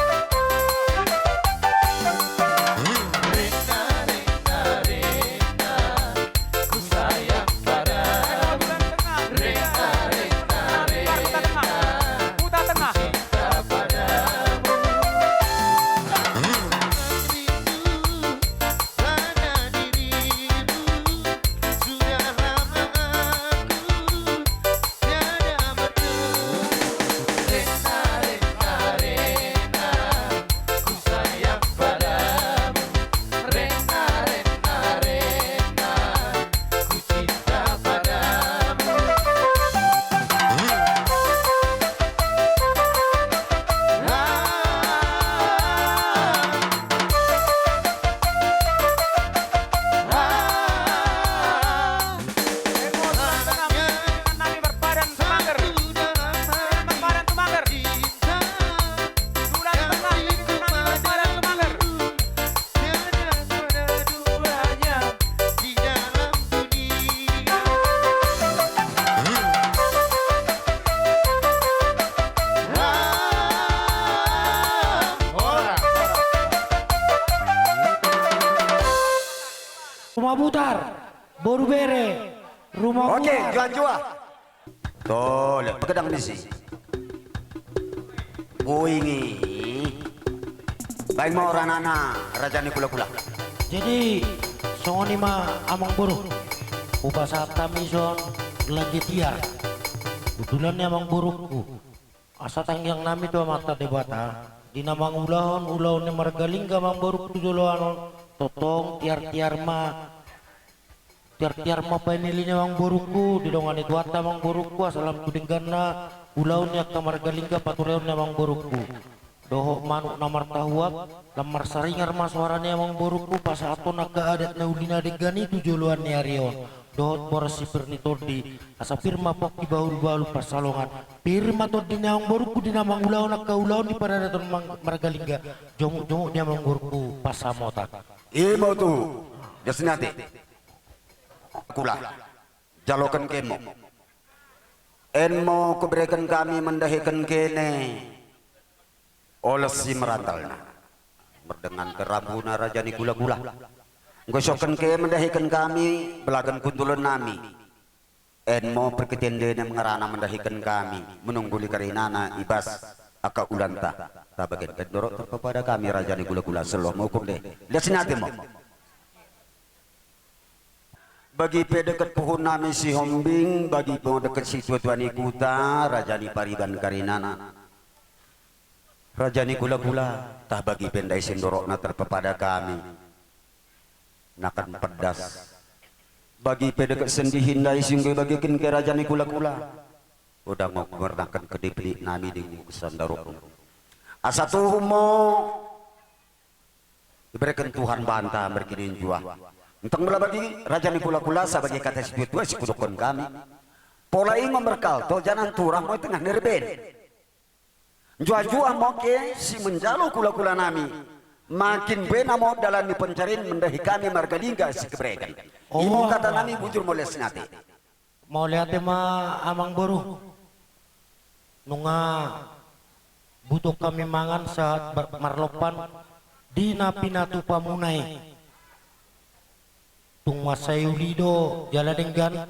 Rumah putar, boru bere, rumah Oke, jual. Tuh, lihat pegadang di sini. Oh ini, baik mau orang anak raja ni kula. Jadi, songoni mah amang boru. Upa saat kami son lagi tiar. Kebetulan amang boruku. Asa tangyang nami tu mata debata. Di namang ulahon ni margalingga mang boruk tu duluan. Totong tiar ma panilinya mang boruku di dongan itu ata mang boruku asalam kudingganna ulaun yak kamar galingga patureon mang boruku doho manuk namar tahuak lamar saringar mas suaranya mang boruku pasato naga adat na ulina degani tu joluan ni arion dohot boras sipir ni tordi asa firma pok di baul pasalongan firma tordi mang boruku di namang ulaun nakka ulaun di pada daton mang margalingga jonguk dia mang boruku pasamota. Mau tu, jasnati. Kula, jalokan kemo. Enmo kuberikan kami mendahikan kene. Oles si merantalna. Berdengan kerabuna raja ni gula-gula. Gosokan ke mendahikan kami, belagan kuntulan nami. Enmo perketendena mengarana mendahikan kami. Menungguli karinana ibas aka ulanta. Tabagen kedorok kepada kami raja ni gula-gula seloh mau deh. Lihat sinati mo. Bagi pedekat pohon nami si Hombing, bagi pedekat si tuan ikuta, raja ni pariban karinana. Raja ni gula-gula, tah bagi pendai sendorok na terpepada kami. nakan pedas bagi pedek sendihin dai singgo bagikan kerajaan kula-kula udah ngomernakan kedipli nami di kesandaruk asa tuh mo diberikan Tuhan bantah berkinin jua entang mula bagi rajani kula-kula sebagai kata spiritual si kudukon kami pola ingo merkal to janan turang mo tengah nerben jua-jua mo ke si menjalo kula-kula nami makin bena mo dalam pencarian mendahi kami margalingga si kebrekan ibu kata nami bujur moles ngati mau lihat ma amang boru nunga butuh kami mangan saat marlopan di napinatu pamunai tung masayu lido jala denggan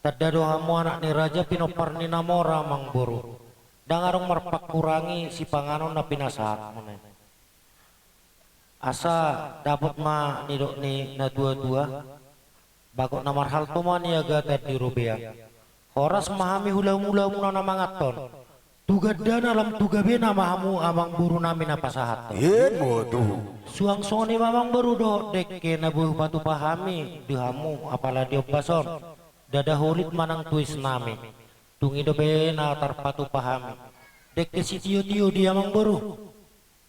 tadado hamu anak ni raja pinopar ni namora mang boru dangarong marpak kurangi si panganon na pinasahat munai asa dapat ma nidok ni na dua-dua bakok na marhal tuman ya gata di rubia horas mahami hula-mula muna na mangaton tugad dan alam tugabe na mahamu amang buru namin na pasahat mo tuh suang soni mamang baru do dekke na buh patu pahami dihamu apala diopason dada holit manang tuis nami tungi dobe na tarpatu pahami dekke si tio-tio di amang baru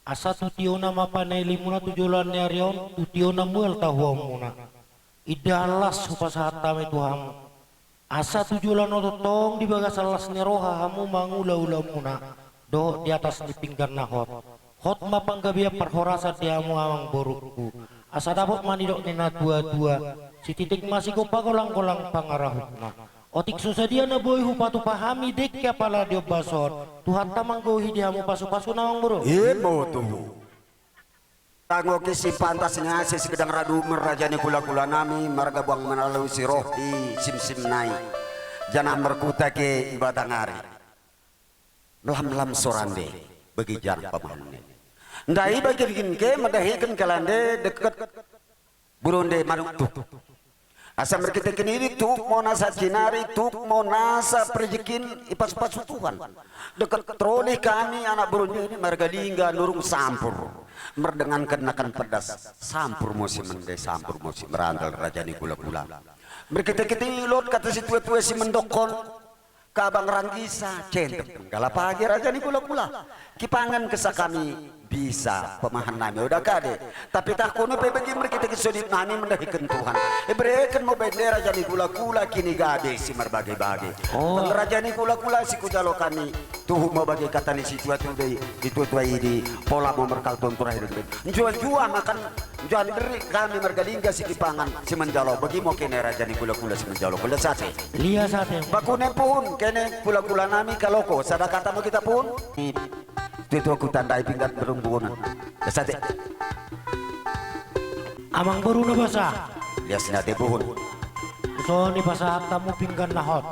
asa tu tio na mapaneli muna tujulan ni arion tu tio na muel tahu muna idalas pasahat tami tuhamu asa tujulan ototong di bagas alas ni roha hamu mangula-ula muna do di atas di pinggan na hot mapanggabiya perhorasa diamu amang borukku asa dapat manidok ni na dua-dua si titik masih ko pagolang-golang pangarahutna otik susah dia na boy hupatu pahami dek ya pala dio basor Tuhan tamang gohi diamu pasu-pasu namang buru mo tuh tango kisi pantas ngasi segedang radu merajani kula-kula nami marga buang menalau si roh di sim-sim nai janah merkuta ke ibatangari melam-melam sorande bagi jar pamanne ndai bagiin ke madahikan kalande deket burunde marutuk asa merkita keniri tuk mau nasa cinari tuk mau nasa prejekin ipas-pas Tuhan dekat troli kami anak burunde ini marga lingga nurung sampur merdengan kenakan pedas sampur musim mendai sampur musim merandal rajani kula-kula berkita-kita ilot kata si tua-tua si mendokon kabang ranggisa centek kala pagi rajani kula-kula kipangan kesa kami bisa pemahan nami udah kade tapi tak kono pe bagi mereka kesudit nami mendahikan Tuhan berikan mau bendera rajani kula-kula kini gade si merbagai-bagai rajani kula-kula si kujalo kami tuh mau bagi kata ni si tua-tua di tua-tua ini pola mau merkal tonton hidup jual-jual makan jual beri kami mergalingga si kipangan si menjalo bagi mau kene rajani kula-kula si menjalo kula sate liya sate bakune pun kene kula-kula nami kaloko sada kata mau kita pun itu aku tandai pinggan berumbunan sate amang baru na basa lias nate puhun so ni pasahat tamu pinggan nahot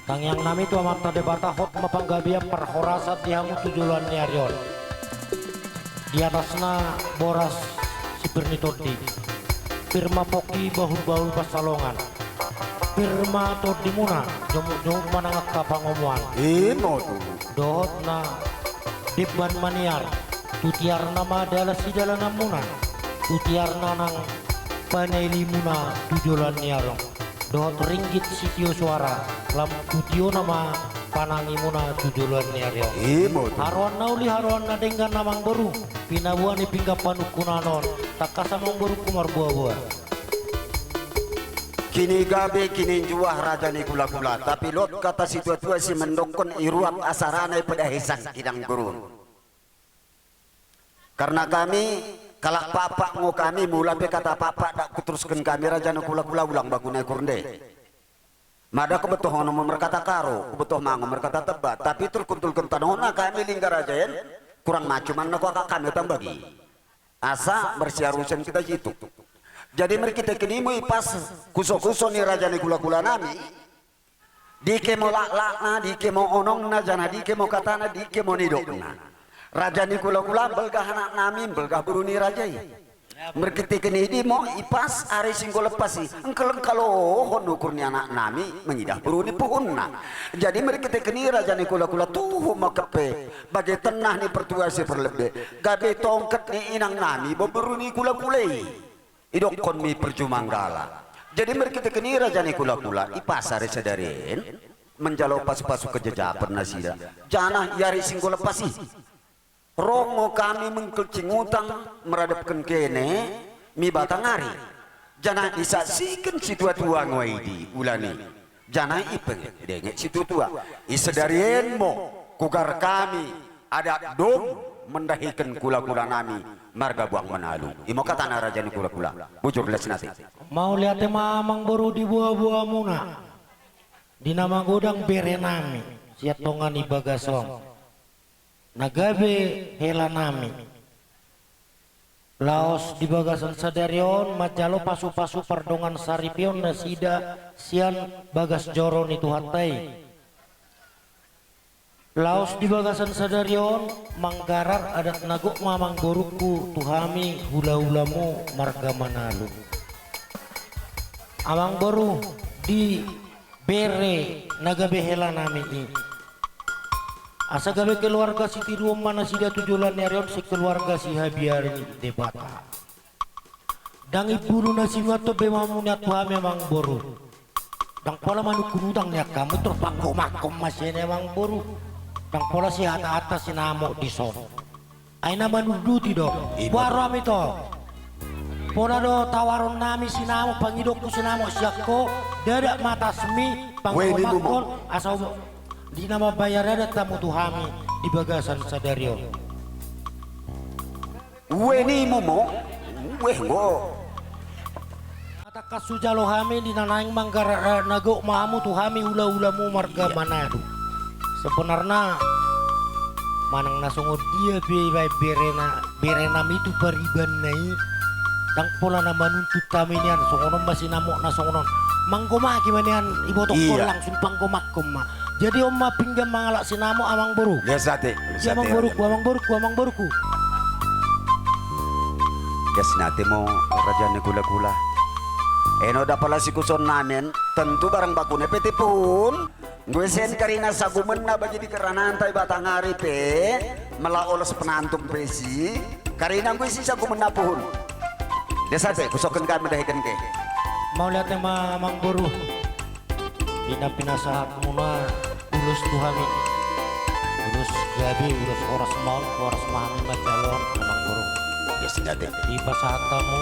tang yang nami tu amat na debata hot mapanggabiya perhorasat dihamu tujulan ni arion di atasna boras si Bernitoti firma poki bahu-bahu pasalongan firma Todi muna jomuk-jomuk manangak kapangomuan mo tuh dohot na dibban maniar tutiar nama adalah si jalan muna tutiar nanang paneli muna tujulan niarong dohot ringgit sitio suara lam tutio nama panangi muna tujulan niarong haruan nauli haruan na dengan namang baru pinabuan ipingga panukunanon takasamang baru kumar buah-buah kini gabe kini juah raja ni kula-kula tapi lot kata si tua-tua si mendokon iruap asarana pada hisang kidang gurun karena kami kalak papa ngo kami mula pe kata papa dak kuteruskan kami raja ni kula-kula ulang bagunai kurnde mada kebetuh hono merkata karo kebetuh mango merkata tebat tapi terkuntul-kuntul tanona kami linggar raja yen kurang macuman nak kami tambagi asa bersiarusan kita jitu jadi mereka kini mau pas kuso-kuso ni raja ni kula-kula nami dike mau lak-lakna dike mau onongna jana dike mau katana dike mau nidokna raja ni kula-kula belgah anak nami belgah buruni rajai merkitikan ini mau ipas hari singgo lepas sih engkel kalau hono kurnia anak nami mengidah beruni puhunna jadi merkitikan ini raja ni kula tuh makepe bagi tenah ni pertuasi perlebih gabe tongkat ni inang nami beruni kula-kulai idok konmi perjumanggala jadi merkitikan ini raja ni kula ipas hari sadarin menjalo pas-pasu kejejapan nasida janah yari singgo lepas sih Rongo kami mengkelcing utang meradapkan kene mi batang hari jana isaksikan situ tua ngoidi ulani jana ipeng dengek situ tua isedarien mo kugar kami ada dom mendahikan kula-kula nami marga buang menalu imo kata raja ni kula-kula bujur les nati mau lihat mamang baru di buah-buah muna di nama godang berenami siat tongan ibagasong nagabe helanami laos di bagasan sadarion majalo pasu-pasu pardongan saripion nasida sian bagas joron itu hatai laos di bagasan sadarion manggarar adat nagok mamang boruku tuhami hula-hulamu marga manalu amang boru di bere nagabe helanami ini asa gabe keluarga si tiruam mana sida tujulan nerion si keluarga si habiar ni debata dang iburu nasi ngato be mamunya tuha memang boru dang pola manu kunudang nya kamu terpangko makom masih memang boru dang pola si hata-hata si namo di son aina manu duti do waram itu pola do tawaron nami si namo pangidokku si namo siakko dadak mata semi pangko makon asa di nama bayar ada tamu tuhami di bagasan sadario weni momo wehgo kata kasujalo hami di nanaing manggar nago mahamu tuhami ula-ulamu marga Manado sebenarnya manang nasungod dia bay berena itu pariban nai dang pola nama nuntut taminian songonon masih namok nasongonon manggoma gimana ibu tokol langsung panggomak koma jadi oma pinjam mangalak sinamo amang boru ya sate amang boruku ya sinate mo raja ni gula-gula eno da pala si kuson namin tentu barang bakune peti pun gue sen karina sagumen na bagi di keranan tay batang hari pe melaolos penantung pesi karina gue si sagumen na pun ya sate kusokan kami dahikan ke mau lihat nama amang boru pinasahat muna ulus tuhami ulus gabi ulus oras maun oras mahami majalon amang boru ya sinate di pasatamu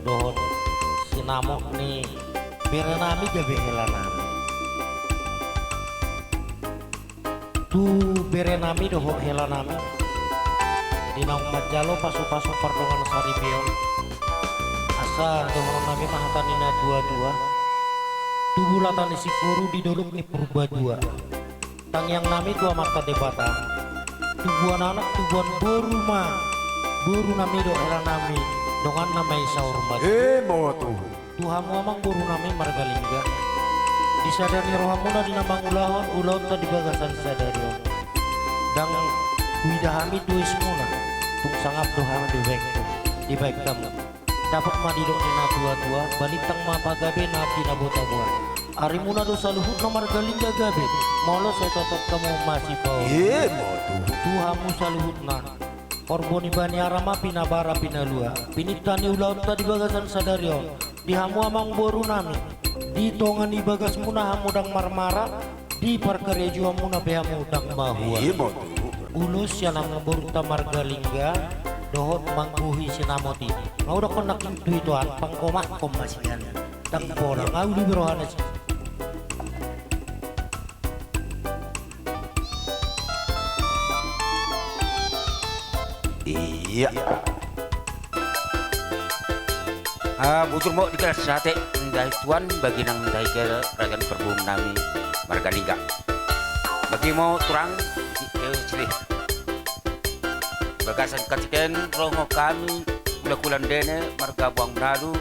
dohon sinamok ni berenami gabe helanami tu berenami doho helanami di nang majalo pasu-pasu pardongan saripion asa dohon nami mahatanina dua-dua tubulatan isi kuru di dolok ni purba dua tang yang nami tua marta debata tubuan anak tubuan boru nami do era nami dongan namai saur mas mo tu tuhamu amang boru nami margalingga disadari rohamuna di namang ulahon ta di bagasan sadarion dang widahami tuis muna tung sangap doham di baik kamu dapat madidok ni na tua-tua balitang mapagabe napi na botabuan ari muna do saluhut nomor galingga gabe molo saya totok kamu masih bau tuhamu saluhut na korboni bani arama pinabara pinalua pinitani ulaut tadi bagasan sadario dihamu amang boru nami di tongan di bagas muna hamu dang marmara di parkareju hamu na behamu dang mahua ulus yang nang boru tamar galingga dohot mangguhi sinamoti ngau udah konak itu pangkomak komasian tang pola ngau di berohanes iya bujur mau dikelas sate dari tuan bagi nang dari ke ragan perbum nami marga lingga bagi mau turang cilih bagasan katiken rongo kami kula-kulan dene marga buang Manado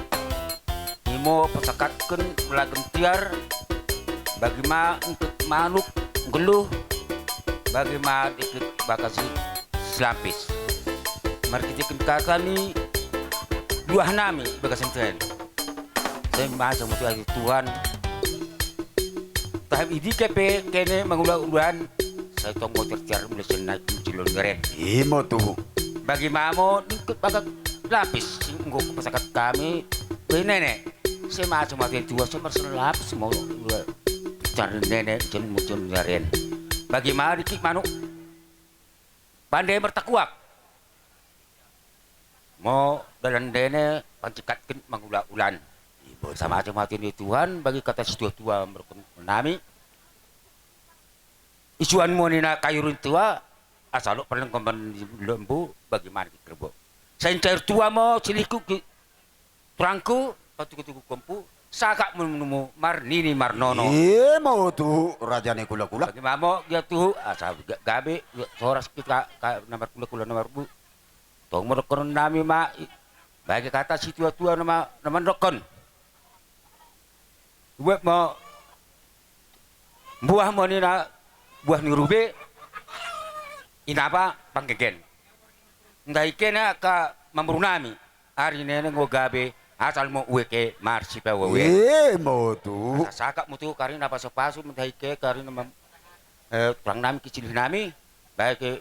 imo pasakatken melagen tiar bagi ma untuk manuk geluh bagi ma dikit bakasi selapis markitiken kakani dua nami bekas senten. Saya masuk mutu hati Tuhan. Tahap ini kepe kene mengulang-ulang. Saya tunggu tertiar mulai naik cilon ngeren. Imo tuh. Bagi mamo ikut bagak lapis singgung masyarakat kami. Nenek, saya masuk mati tua saya merasa lapis mau cari nenek jam muncul ngeren. Bagi mama dikik manuk pandai bertakuak. Mau dalam dene pancikatkan mengulang-ulang. Sama aja mati di Tuhan bagi kata tua menami. Isuan mo nina kayurun tua asal paling kompan lembu bagaimana kerbo. Saya cair tua mo ciliku terangku patu-patu kompu sakak menemu marnini marnono. Iya mau tuh rajane kula-kula. Bagaimana mo dia tuh asal gabe soras kita nomor kula-kula nomor bu. Tong merokon nami ma bagi kata si tua-tua nama rokon. Buat mau buah mau ni na buah ni rube inapa panggegen. Ngai kena ka mamrunami hari nene ngogabe asal mau ueke marsi pa wewe. Mau tuh. Sakak mutu karin apa sepasu mentai ke karin perang nami kecil nami baik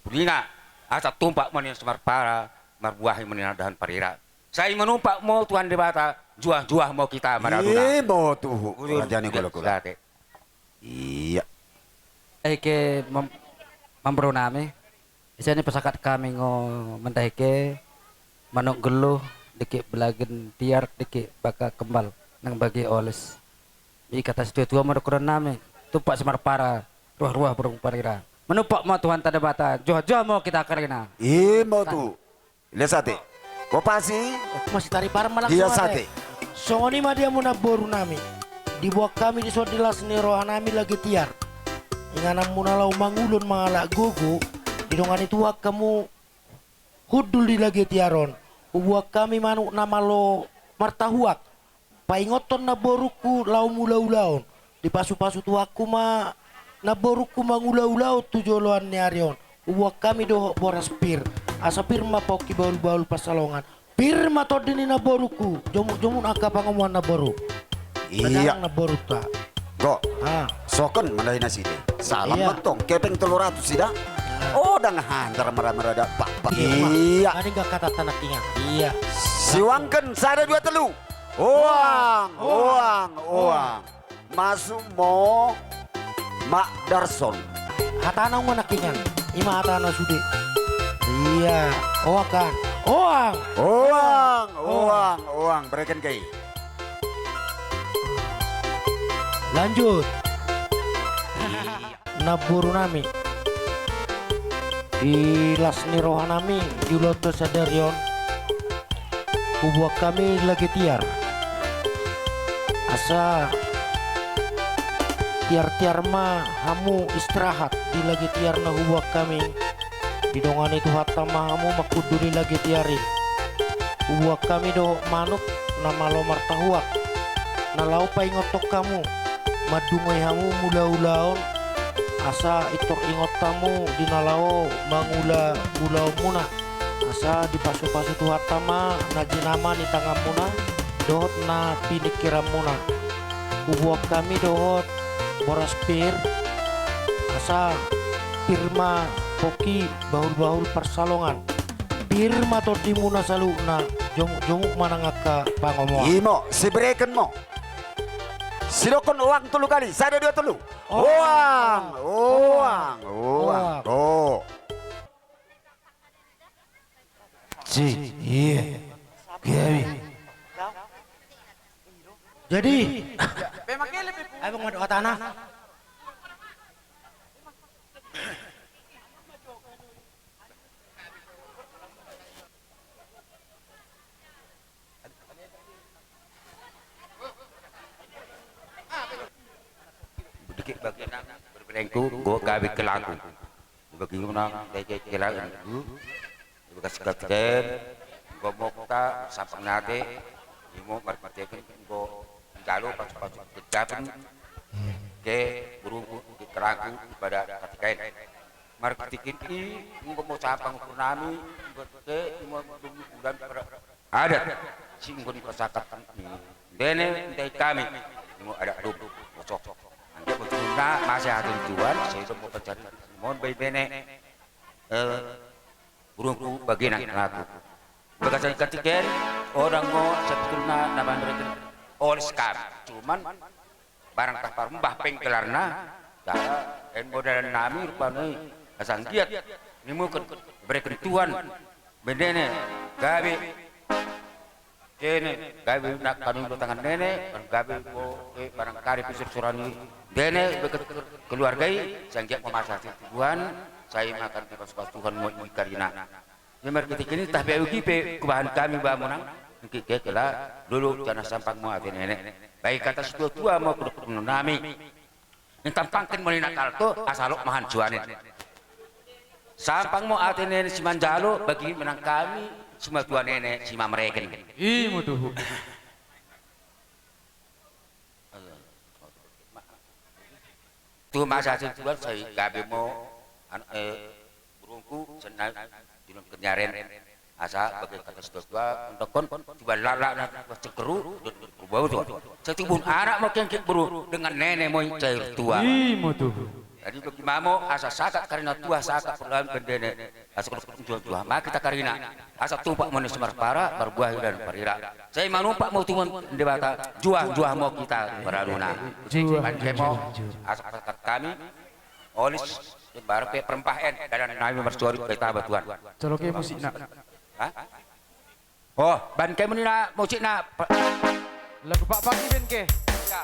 pulina asa tumpak mana semar para marbuah mana dahan parira. Saya menumpak mau Tuhan debata juah-juah mau kita maraduna. Mau tuh rajane kula-kula. Iya. Ke mambrunami. Isane pesakat kami mendahike manuk geluh dikit belagen tiar dikit baka kembal nang bagi oles. Iki kata tua marukuran nami tumpak semar para ruah-ruah burung parira. Menumpak mau Tuhan tada bata juah-juah mau kita karina. Mau tuh. Lihat sate. Kopasi masih tari para malak dia sate. Songoni mah dia muna boru nami. Dibuat kami di sodilas ni roh nami lagi tiar. Ingana muna lau mangulun mangalak gogo. Didongan itu kamu hudul di lagi tiaron. Ubuak kami manuk nama lo martahuak. Paingoton na boruku lau mula-ulaon. Di pasu-pasu tuaku mah na boruku mangulau-ulau tujoloan ni arion. Ubuak kami dohok boras pir. Asa pirma poki baul-baul pasalongan. Pirma todini na boruku. Jomu-jomu aka pangomuan na boru. Iya. Na boru ta. Go. Sokon malay na sini. Salam betong kepeng 300 sida. Oh dang hantar marah-marah pak. Iya. Ada enggak kata tanah tinga? Iya. Siwangken sada 2 telu. Uang. Masuk mo Mak Darson. Hatana mo nakingan. Ima hatana sude. Iya, kan. Uang, berikan kai. Lanjut. Naburu nami. Di lasni rohanami di loto sadarion. Kubuak kami lagi tiar. Asa tiar-tiar ma hamu istirahat di lagi tiar na hubuak kami. Bidongan itu hatta mahamu makuduli lagi tiari. Ubuak kami do manuk nama lo martahuak. Nalau paingotok kamu. Madungay hamu mula-ulaon. Asa itor ingot tamu di nalau mangula ulau muna. Asa di pasu-pasu tu hatta ma najinama ni tangan muna. Dohot na pinikiram muna. Ubuak kami dohot boras pir. Asa pirma poki bahul-bahul persalongan. Pirma to di muna saluna jomuk mana ngaka pangomoan. Imo, si berikan mo. Silokon uang 3 kali, sada 2 telu. Uang. Oh. Iya. Jadi, abang mau doa tanah. Dikit bagian berbelengku, gua gawe kelaku. Bagaimana kayak kelaku? Bekas katken, gua mau kita sampai nade, mau marmartekin gua jalo pas kejapan, ke buru ke kelaku pada katikain. Marmartekin gua mau sampai purnami, ke mau bulan adat singgun kosakat dene ndai kami mau ada duduk bocok nanti bocoknya masih ada tujuan saya mau pencari mohon baik bene burungku bagian aku bekas ketiga orang mau sebetulnya nama mereka oles kami cuman barang tapar mbah pengkelarna cara en modern nami rupanya asang giat ini mungkin berikan tuan bendene gawe kene gawe nak kanu tangan nene gawe barang kari pisur surani dene keluargai sangjak memasak tujuan saya makan pas Tuhan mau ikarina memang ketika ini tah beuki pe kebahan kami bamunang ke kela dulu jangan sampang mau ate nenek baik kata sudah tua mau kudu nami yang tampangkan melina kalto asalok mahan juanin sampang mau ate nenek si manjalo bagi menang kami semua tua nenek si mamreken ih mutuh tuh masa tujuan saya gabe mau burungku senang dinun kenyaren asa bagi kata sedua untuk tiba lala cekeru bau tuh setibun anak mau kengkek buru dengan nenek mau cair tua jadi bagi mamo asa sakat karena tua sakat perlahan bendene asa jual mah kita karina asa tumpak mau semar para berbuah dan perira saya manumpak mau tuman debata juah mau kita beraluna jadi mau asa sakat kami olis barang pe perempahen dan nabi mercuari kita batuan coloke musik nak oh ban ke menina musik nak lagu Pak Pagi ben ke ya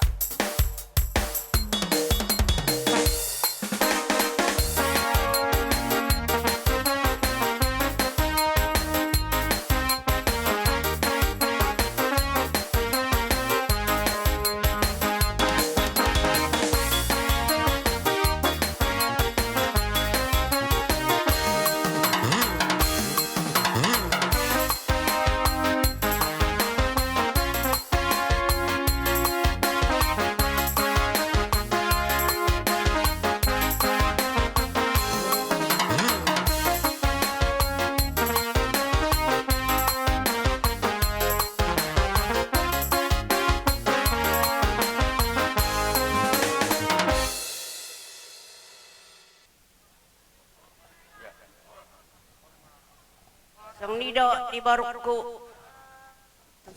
Song nido di barukku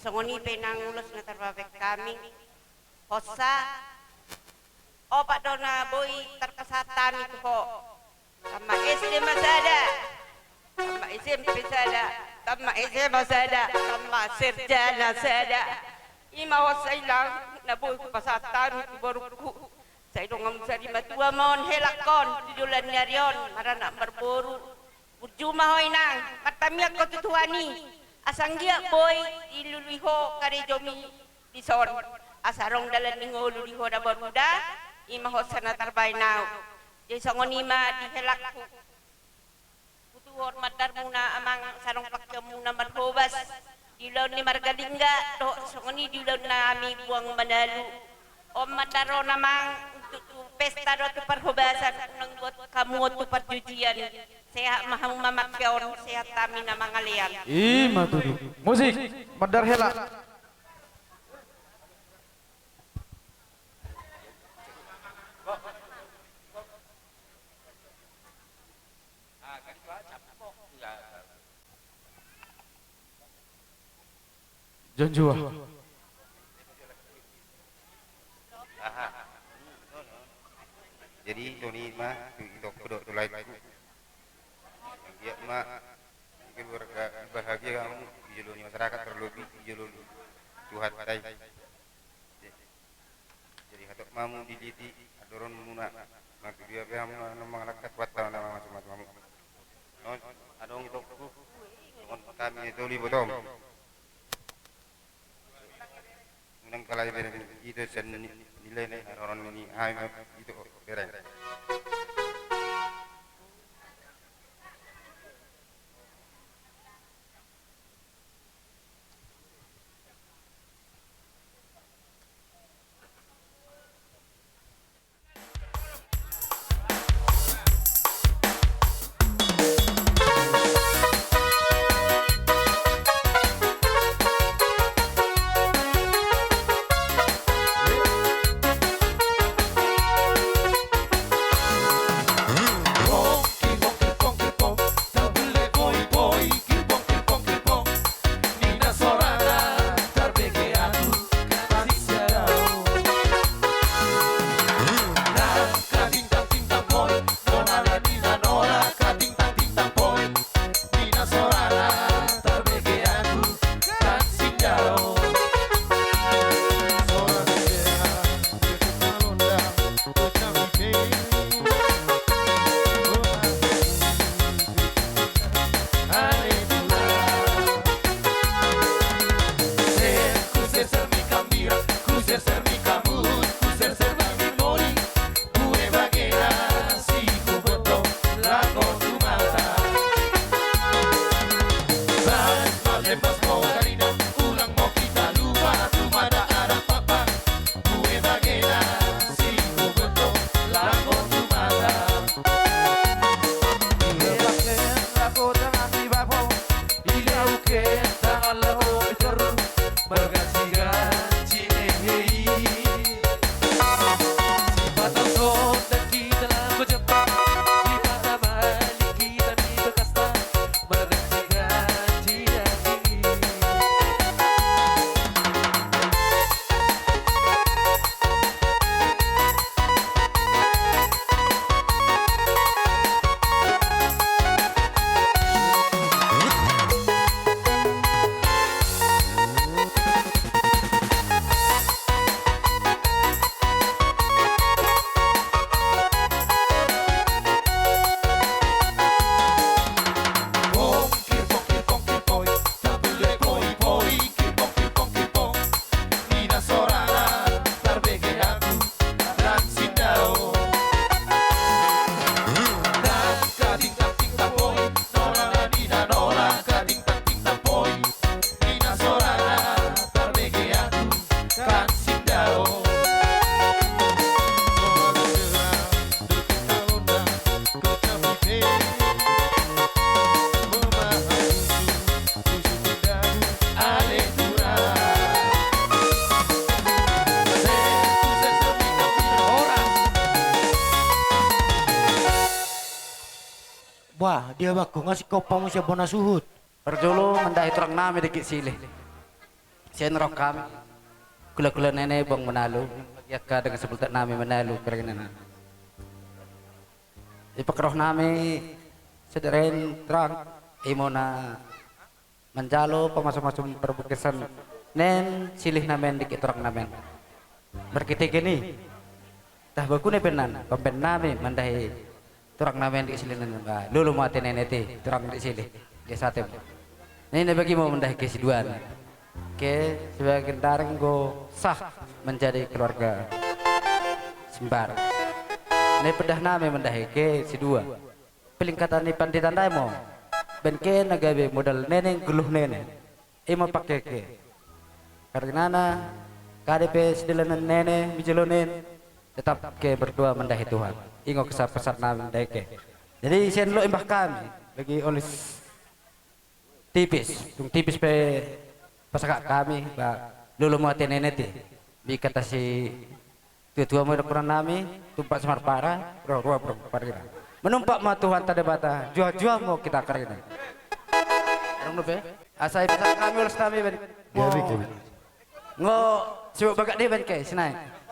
songoni penang ulus na terbabek kami hosa opak dona boy terkesatan itu ho sama SD masada sama SMP sada sama SMA sada sama serjana sada ima hosa ilang na boy pasatan itu barukku saya dongam sari matua mon helakon jujulan nyarion marana berburu Ujuma hoy nang matamiak ko tutuani asanggia boy iluluiho karejomi dison asarong dalan ningo luliho da baruda imaho sana tarbay now jadi songonima dihelak kutu hormat dar muna amang sarong pakya muna marhobas dilaw ni margalingga do songoni dilaw na ami buang manalu om mataro namang untuk pesta do tu perhobasan nang buat kamu tu perjujian sehat mahang mamakyaon sehat kami na mga liyan matudu musik madar hela Jonjua jadi Tony mah untuk kedok tulai ya mak mungkin bahagia kamu dijuluni masyarakat terlebih dijuluni Tuhan tay jadi hatok mamu diliti adoron muna nanti dia kamu mengalakat buat tahun nama macam-macam non adong itu kami itu libotong menang kalai itu sen nilai orang ini itu bereng Wah, dia baku ngasih kopamu siapa nasuhut. Perjolo mendahi turang nami dikit silih. Sian roh kami. Kula-kula nenek bang menalu. Yaka dengan sebelum nami menalu kerana. Ipak roh nami sederen terang. Imona menjalo pemasuk-masuk perbukisan. Nen silih namen dikit turang namen. Berkitik ini. Tah baku ne penan. Pempen nami mendahi turang namen di sini lulu mati neneti turang di sini dia sate ini bagi mau mendah ke siduan ke sebagai dareng go sah menjadi keluarga sembar ini pedah name mendah ke sidua piling kata ni panditan dai mo ben ke nagabe modal neneng guluh neneng mau pakai ke karena KDP sedelanan nenek bijelonen tetap ke berdua mendahi Tuhan ingo kesal pesat nami deke jadi sen lo embah kami bagi oleh tipis pe pasakak kami ba lulu mau teneneti bi kata si tua mau kurang nami tumpak semar para roh parira menumpak ma Tuhan tada bata jua mau kita karina orang lupa asai pesak kami oleh nami ngo sibuk bagak dia ben ke senai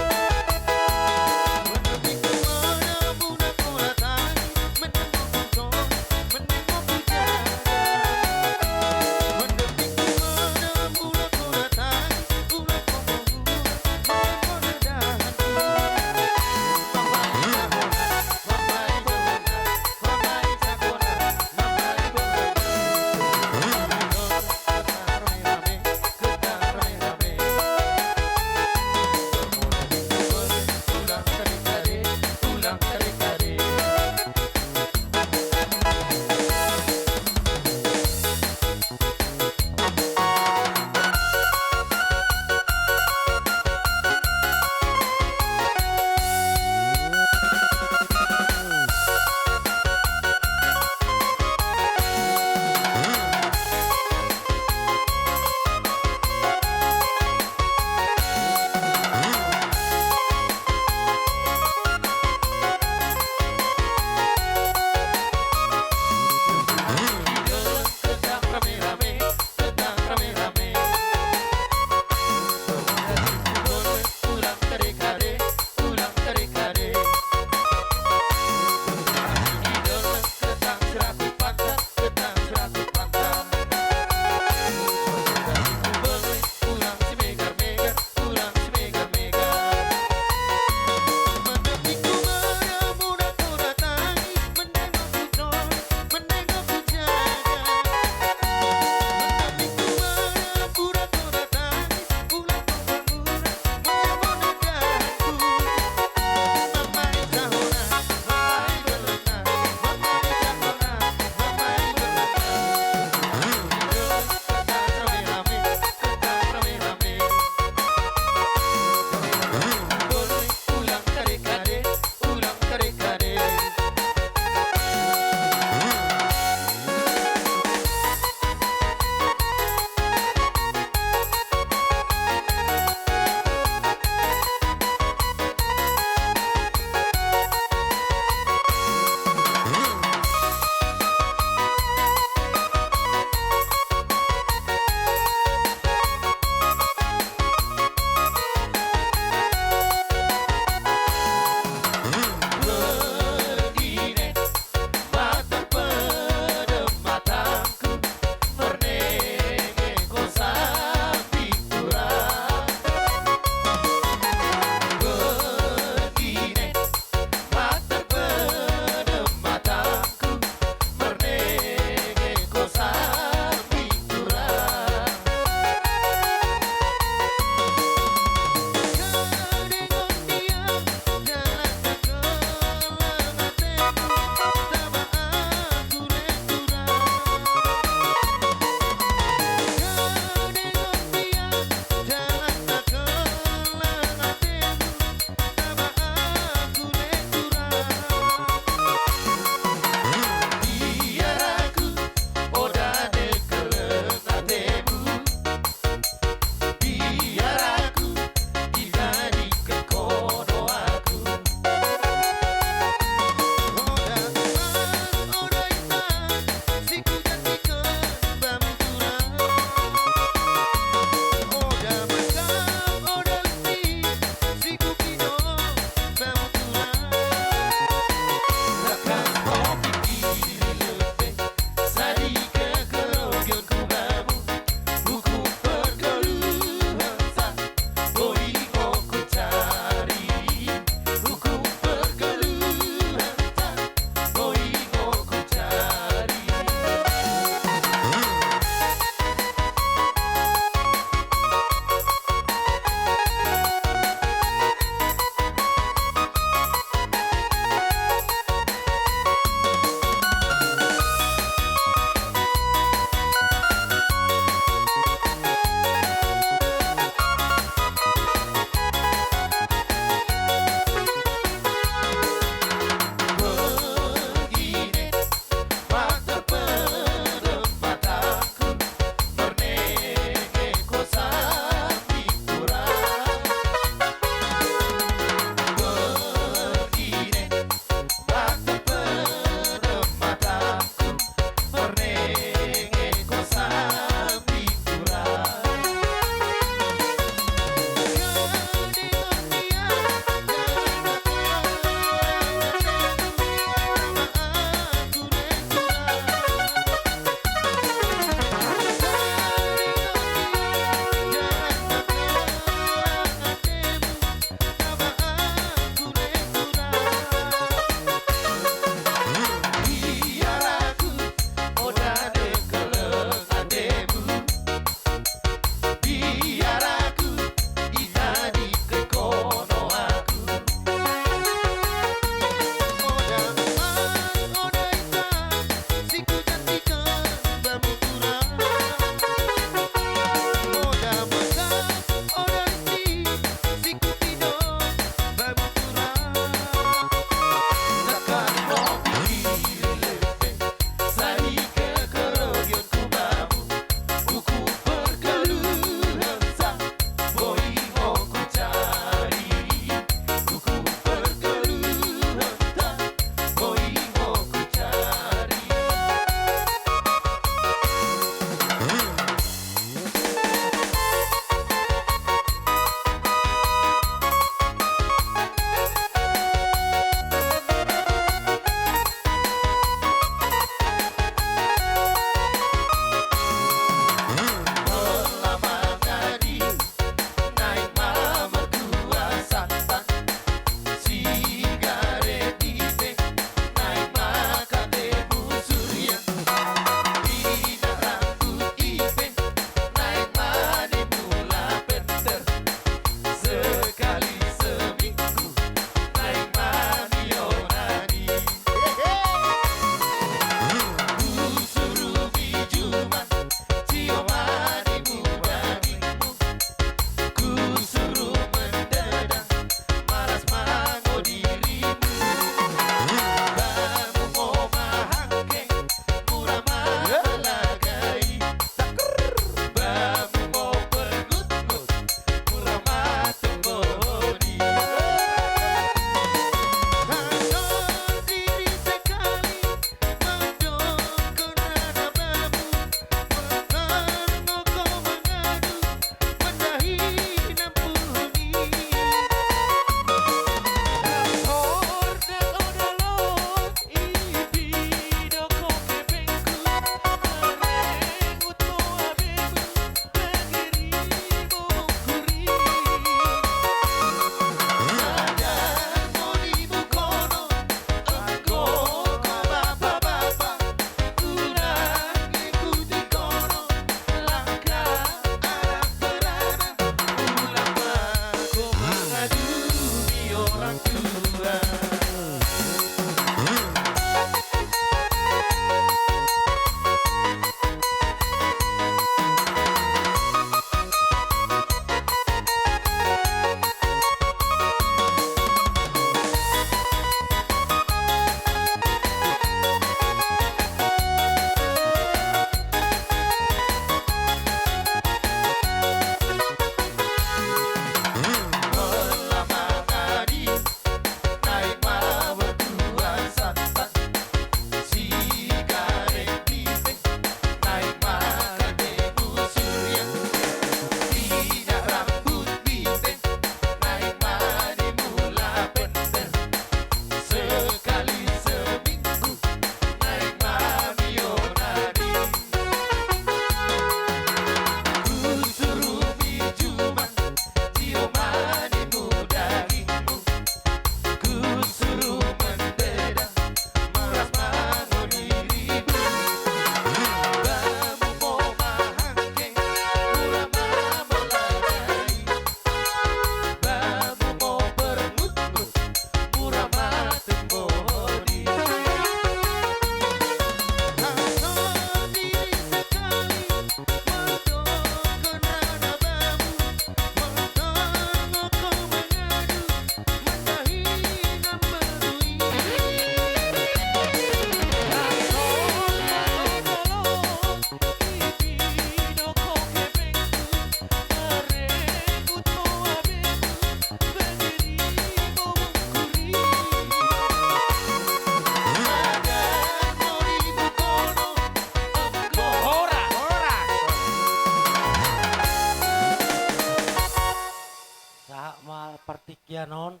non.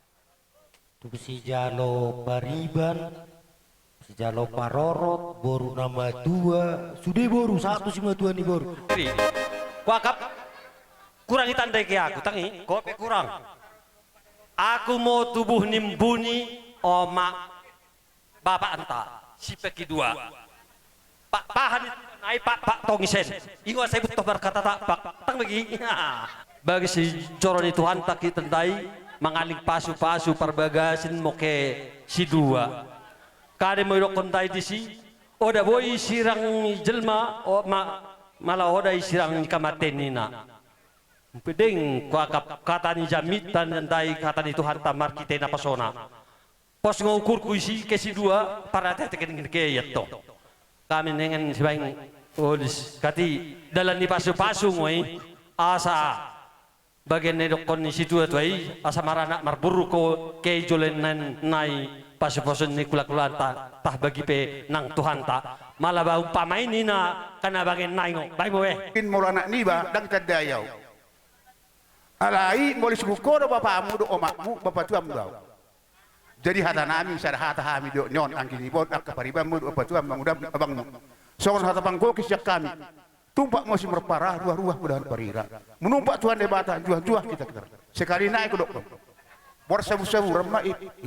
Tu si jalo pariban, si jalo parorot, baru nama 2, sudah baru 1 si matuan nih baru. Jadi, wakap kurang ditandai ke aku, tangi, kope kurang. Aku mau tubuh nimbuni oma bapak anta, si peki 2. Pak pahan naik pak tongisen. Ingat saya butuh berkata tak pak tang bagi. Bagi si coron itu hantak kita tandai mengaling pasu-pasu perbagasin moke si 2. Kade mau kontai di si. Oda boy sirang jelma o malah oda sirang kamatenina. Pedeng kuakap kata ni jamitan tandai kata ni Tuhan tamar kita na pasona. Pos ngukur kuisi ke si 2 para tetekin ke yato. Kami dengan sebaik polis kati dalam di pasu-pasu ngoi asa bagian nedokon di situ tuai asa marana marburu ko ke jolenan nai pasu-pasu ni kula-kula tah bagi pe nang Tuhan ta malah bau pamain nina kana bagian nai ngo bai moe kin molana niba dang tadayau alai molis buko do bapakmu do omakmu bapak tuam do. Jadi hata nami sada hata hami do nyon angkini bon ak pariban mu apa tuam mangudam abangmu. Songon hata pangko kisyak kami. Tumpak masih merparah ruah-ruah mudahan parira. Menumpak Tuhan debata juah-juah kita. Sekali naik ke dokter. Bor sabu-sabu remah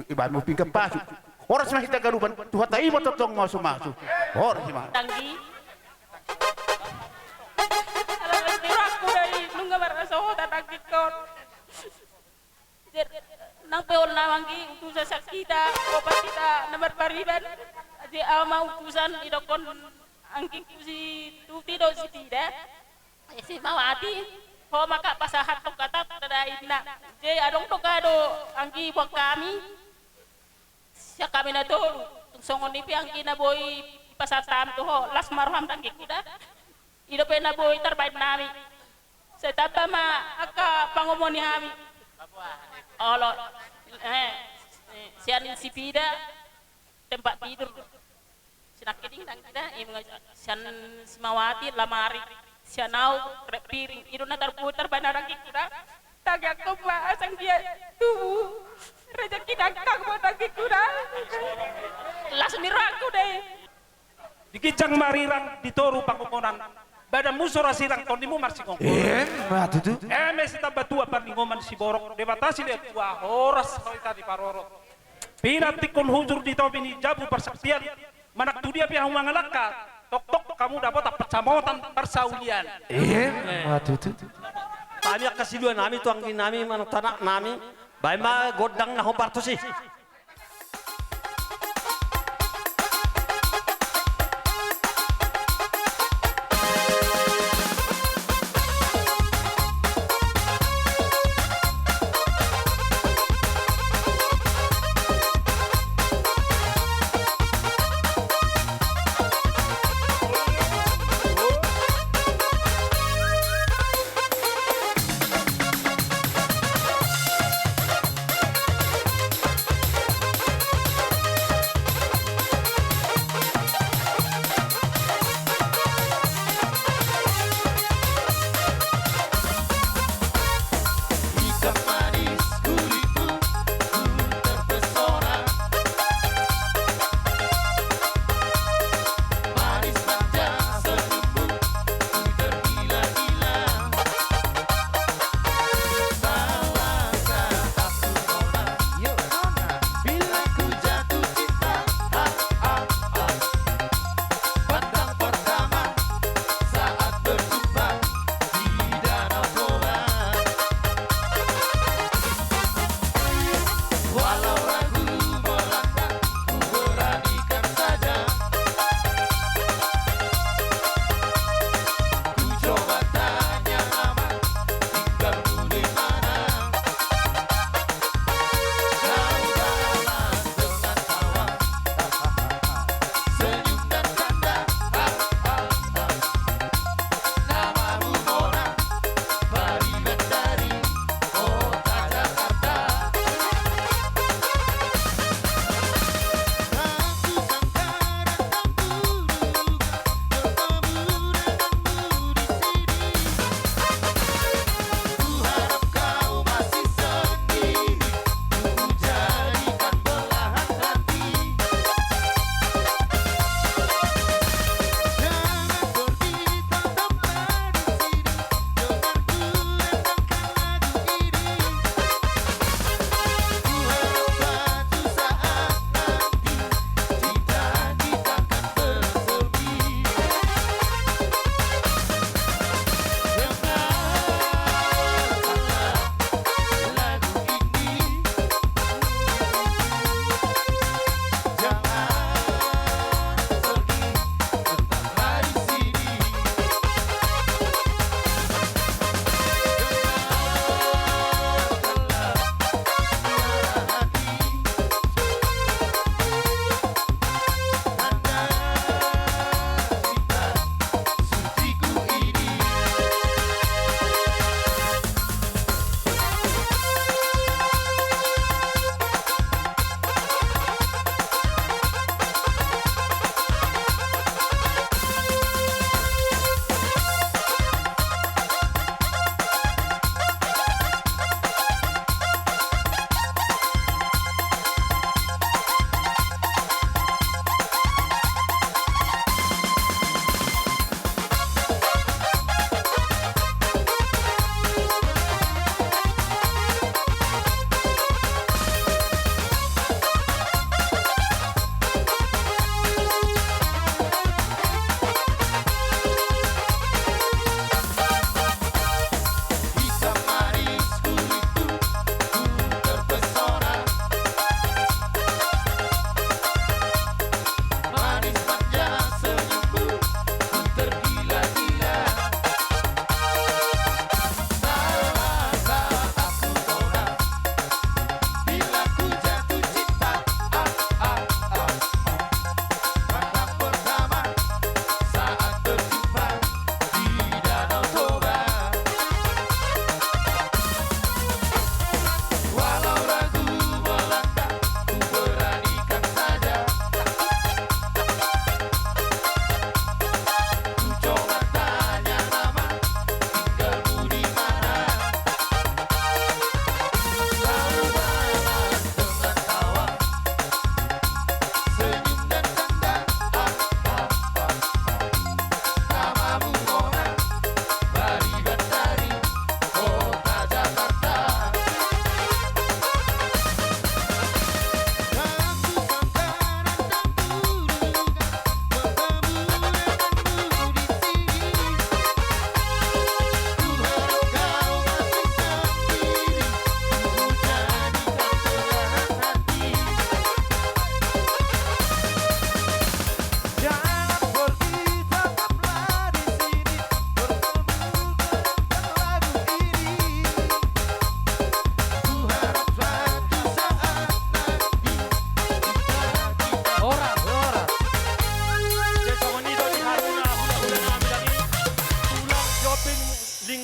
ibamu pingkam pasu. Orang semua kita galupan Tuhan tak ibu totong masuk-masuk. Orang semua. Tanggi. Aku dari nunggu berasa tak dikon. Nang peol nawangi utusan sakita opat kita nomor pariban di ama utusan idokon angking si tuti do si tidak si mawati ho maka pasahat to kata tada ina je adong to kado angki buat kami sia kami na to songon ni angki na boy pasatam to ho las marham tangki kuda ido pe na boy terbaik nami setapa ma aka pangomoni kami Allah sian si pida tempat tidur sinakiting dan kita sian simawati lamari sianau krep piring itu na terputar banarang kita tagak ko ba asang dia tubuh rezeki dangkang mo tagi kuda langsung diraku deh dikicang marirang ditoru pangungonan badan musuh rasirang tonimu marsingong. Matu tu. Mes kita batua parningoman si borok debatasi lihat tua horas kita di paroro. Pinanti kon hujur di topi ni jabu persaktian manak tu dia pihak mangalaka. Tok kamu dapat percamotan persaulian. Matu tu. Kami kasih dua nami tuang nami manak tanak nami. Baima godang naho partusi.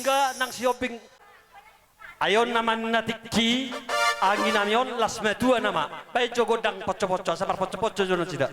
pingga nang sioping ayon naman natiki angin namion las metua nama baik jogodang poco-poco samar poco-poco jono tidak.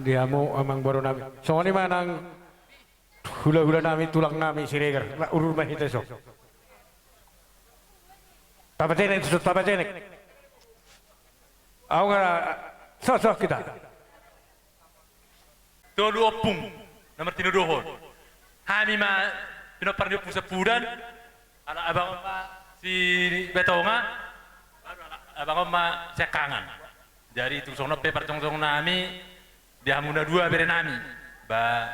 Dia mau amang baru nami. Soalnya manang hula-hula nami tulang nami siregar. Urur mah itu so. Papa cenek, papa cenek. Aku sok kita. Dolu opung nomor tinuduhon. Kami mah pinopardio pusat pudan. Ala abang si betonga. Abang sekangan. Dari itu sono paper cong nami. Dia muna dua bere nami, ba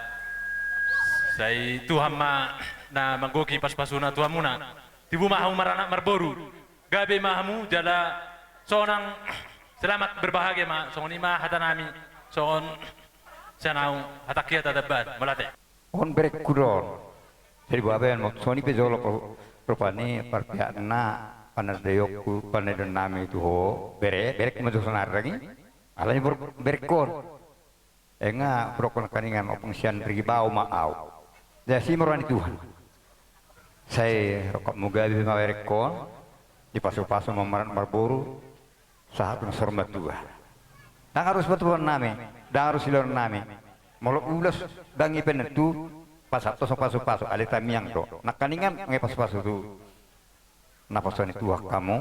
saya Tuhan na manggoki pas-pasuna Tuhan muna, tibu mahamu maranak marboru, gabe mahamu jala sonang selamat berbahagia ma, songon ima hata nami, songon sanau hatakia tadabat melate. On berek kudon, jadi baben mau soni pejolo propani parpihak na panadayokku panadan nami itu ho berek masuk sonar lagi, alanya berek kon. Enga brokon kaningan openg sian ribau maau. Jadi meruani Tuhan. Saya rokok mugabe mawerekon di pasu-pasu mamaran marboru saat sormat Tuhan. Dan harus betul nami, dan harus silor nami. Molok ulas dangi penetu pasat tosok pasu-pasu alita miang do. Nak kaningan ngai pasu-pasu tu. Napasoni tuah kamu,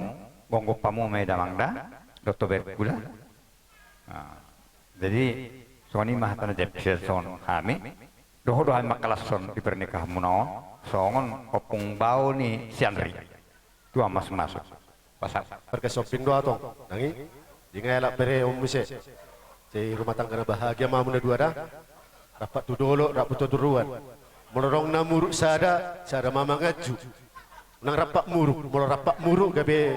bonggo pamu mai damangda, dokter berkula. Jadi Soni mah tanah jepsel son kami, dohan makalas son di pernikahan munaon, songon opung bau ni sianri, tu amas masuk. Pasal. Perke shopping doa tong, nangi, jangan elak bere ombuse. Si rumah tangga bahagia mamu na dua dah, dapat tu dolo, dapat tu turuan. Melorong na muruk sada mama ngaju. Nang rapak muruk gabe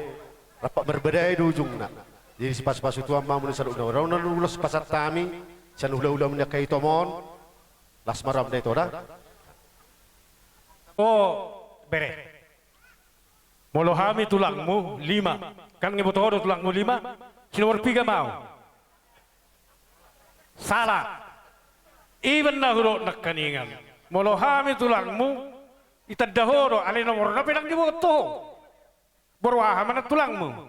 rapak berbedai di ujung nak. Jadi si pas-pas itu mamu na saluk na orang na lulus pasat tami. San ula-ula menyakai tomon las maram na ito dah. Bere molohami tulangmu 5 kan ngebotodo tulangmu 5 sinomor 3 mau salah even na huro nakaningan molohami tulangmu itadahoro alay nomor na pinang diboto borwaha mana tulangmu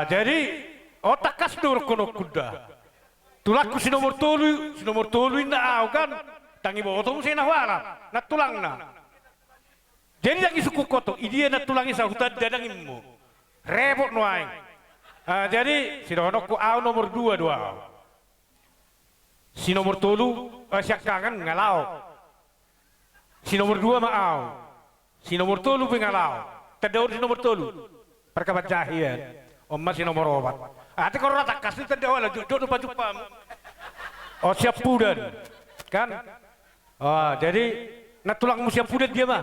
jadi otak kas dur kono kuda tulakku si nomor tolu na aw kan tangi botong si nawala na tulang na jadi yang isuku koto idia na tulangi sa hutad dadangin mo rebot no aing Jadi si dono ku au nomor 2 doa. Si nomor 3 siak kangen ngalau. Si nomor 2 ma au. Si nomor 3 pingalau. Tedaur si nomor 3. Perkabat jahian. Omma si nomor 4. Ati kau rata kasih tedaur lah jujur lupa jupam. Oh siap pudan. Kan? Oh jadi nak tulangmu siap pudan dia mah.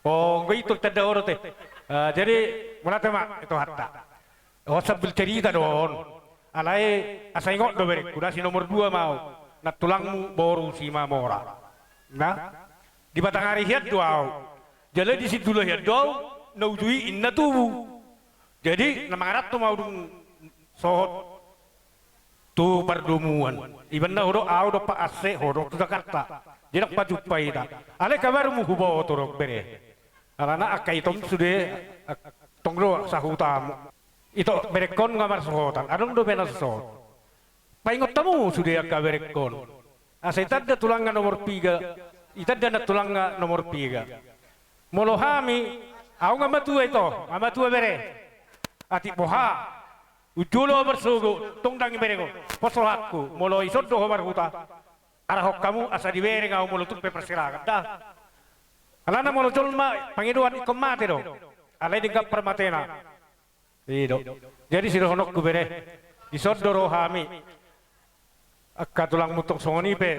Oh enggak itu tedaur teh. Jadi mana tema itu hatta. Oh sambil cerita don. Alai asaingok do beri. Kuda si nomor 2 mau. Nak tulangmu boru si mamora. Nah di batang hari hiat doa. Jadi di situ lah hiat doa. Naujui inna tubuh. Jadi nama Arab tu mau dung sohot tu perdumuan. Iban dah hodok au do pa ase hodok tu Jakarta. Jadi pak jupai dah. Ale kabar mu hubo torok bere. Alana akai tom sude tongro sahutam. Itu berekon ngamar sohotan. Adong do benas sohot. Paingot tamu sude akka berekon. Asaitan da tulangan nomor 3. Itan da tulangan nomor 3. Molohami au ngamatua itu, ngamatua bere. Ati poha ujulo bersugu tungdangi berego posol hakku molo isod do hobar huta arahok kamu asa di bere ngau molo tupe persirakan dah alana molo jolma pangiduan ikom mate do alai dingkap permatena ido jadi siro honok ku bere isod do rohami akka tulang mutok songoni pe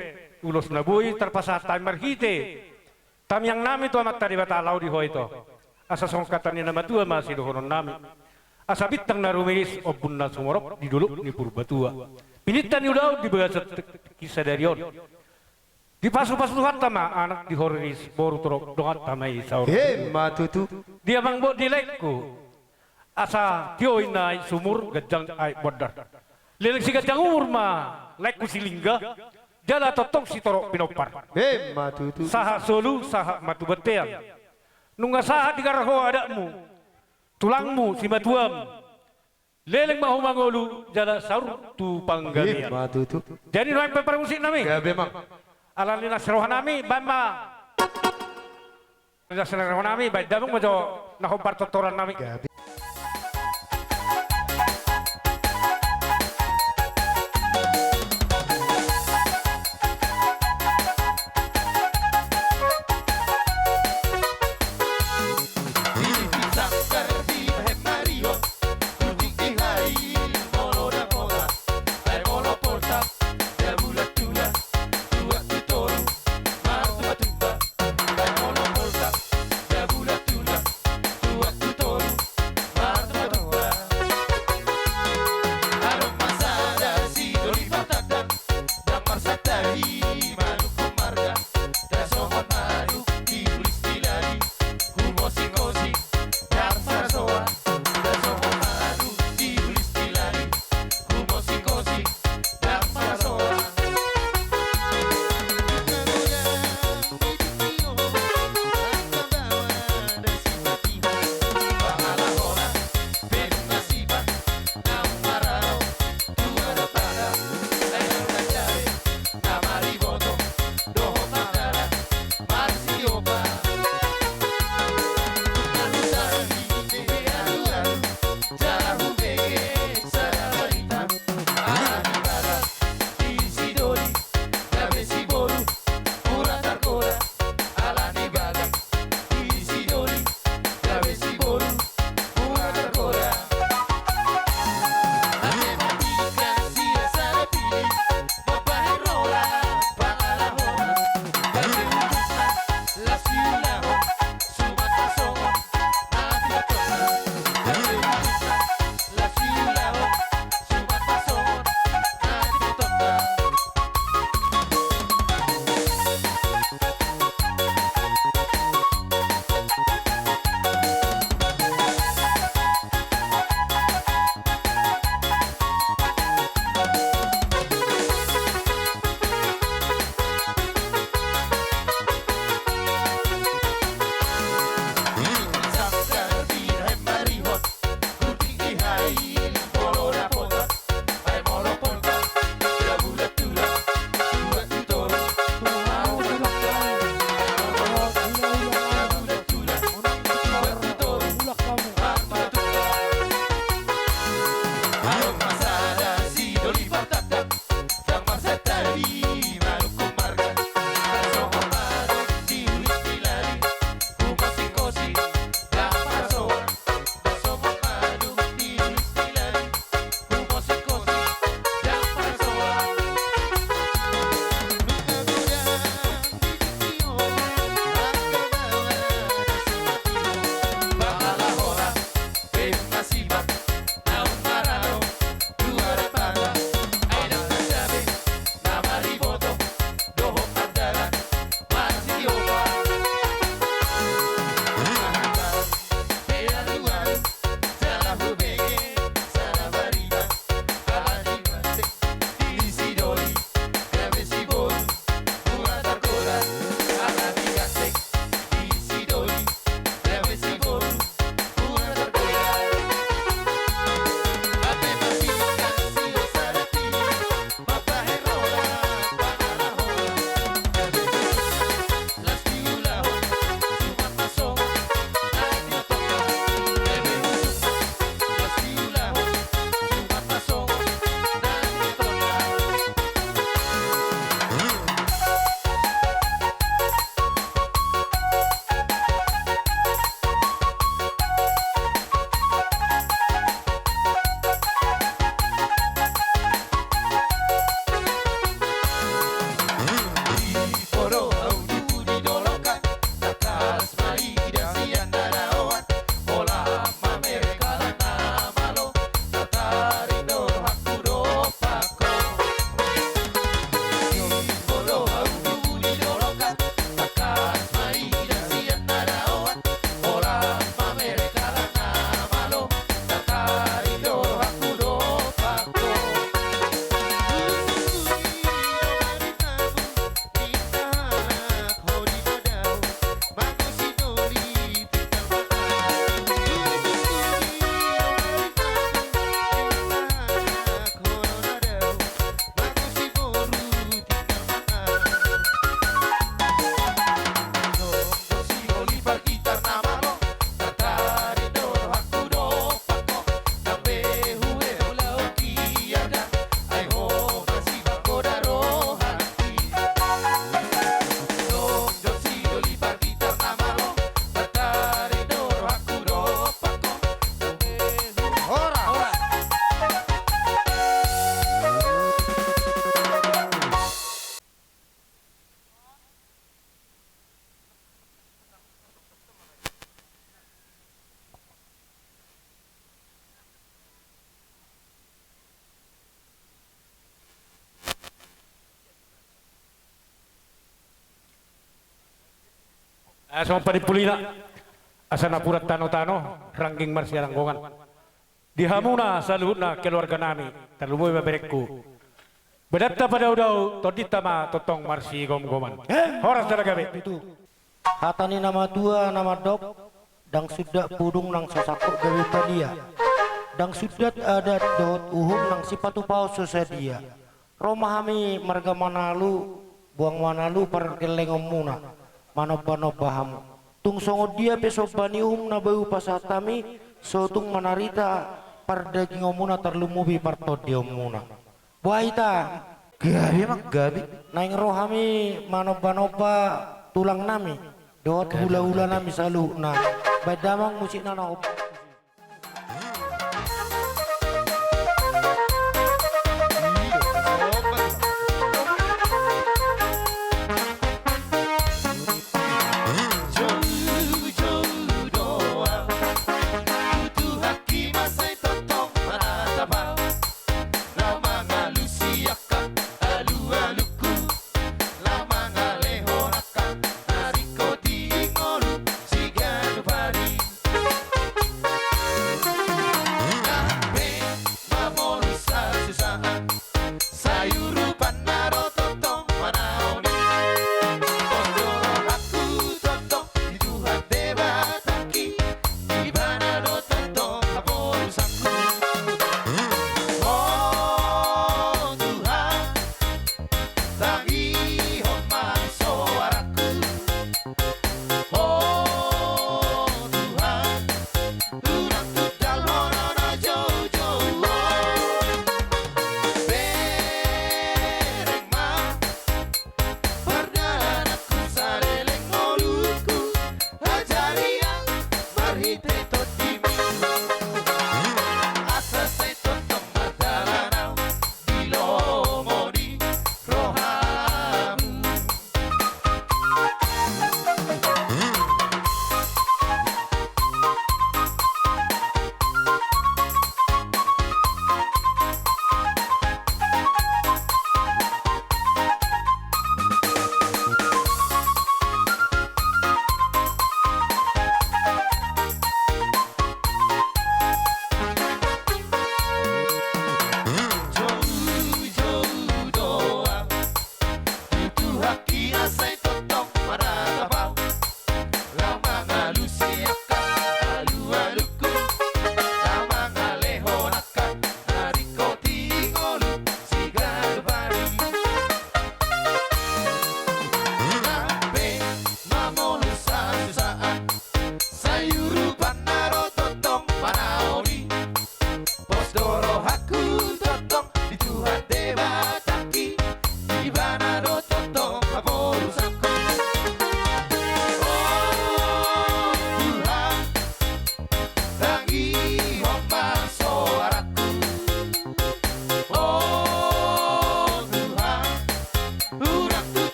ulos nabui terpasa timer hite tam yang nami tu amat tadi batalau di hoito asa songkatan ni nama tua masih do honon nami asabit tang narumiris obunna sumorok di dulu di Purbatua. Pinitan udah di bahasa kisah darion. Di pasu-pasu hatama anak di horis boru torok dongat tamai saur. Matutu. Dia mangbo di lekku. Asa tio inai sumur gajang ai bodar. Leleng si gajang umur ma lekku silingga. Jala totok si torok pinopar. Matutu. Saha solu saha matu betean. Nungga saha di garaho adamu. Tulangmu si matuam leleng mahu mangolu jala saur tu panggalian jadi noy pepar musik nami memang alalina serohan nami bamba serohan nami baik damung majo nahompar totoran nami Asal panipulina. Asa napurat tano-tano rangging marsiaranggongan. Dihamuna sa luhut keluarga nami terlumoy maberekku. Bedatta pada udau todita ma totong marsi gom-goman. Horas talaga be. Itu. Hatani nama tua nama dok dang sudah pudung nang sosakok gawe padia. Dang sudah ada dot uhum nang sipatu pau sesadia. Romahami marga manalu buang manalu pergelengom muna. Manoba-noba hamu. Tung songo dia pesopani na bau pasatami sotung manarita pardaging omuna terlumubi partodi omuna. Buaita gabi mak gabi naing rohami manoba-noba tulang nami dot hula-hula nami salu na badamang musik nana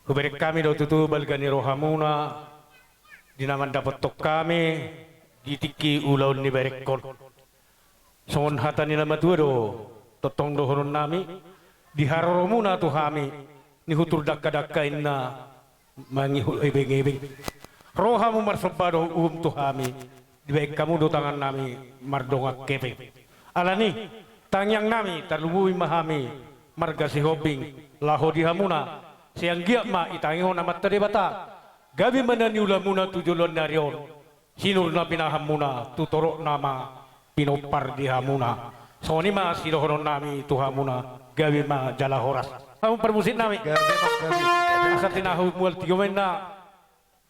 Kuberek kami do tutu balgani rohamuna dinaman dapat tok kami ditiki ulaun ni berekon songon hatani nama tua do totong do horon nami diharoromuna tu kami ni hutur dakka inna mangihul ebeng rohamu marsopado tu kami di baik kamu do tangan nami mardongak kepeng alani tangyang nami terlubui mahami marga si hobing laho dihamuna siang giat ma itangiho na matadebata gabi manani ulamuna tujulon narion sinur na pinahamuna tutorok nama pinopar dihamuna soni ma sirohoron nami tuhamuna gabi ma jala horas kamu permusit nami asal tinahu mual tigomen na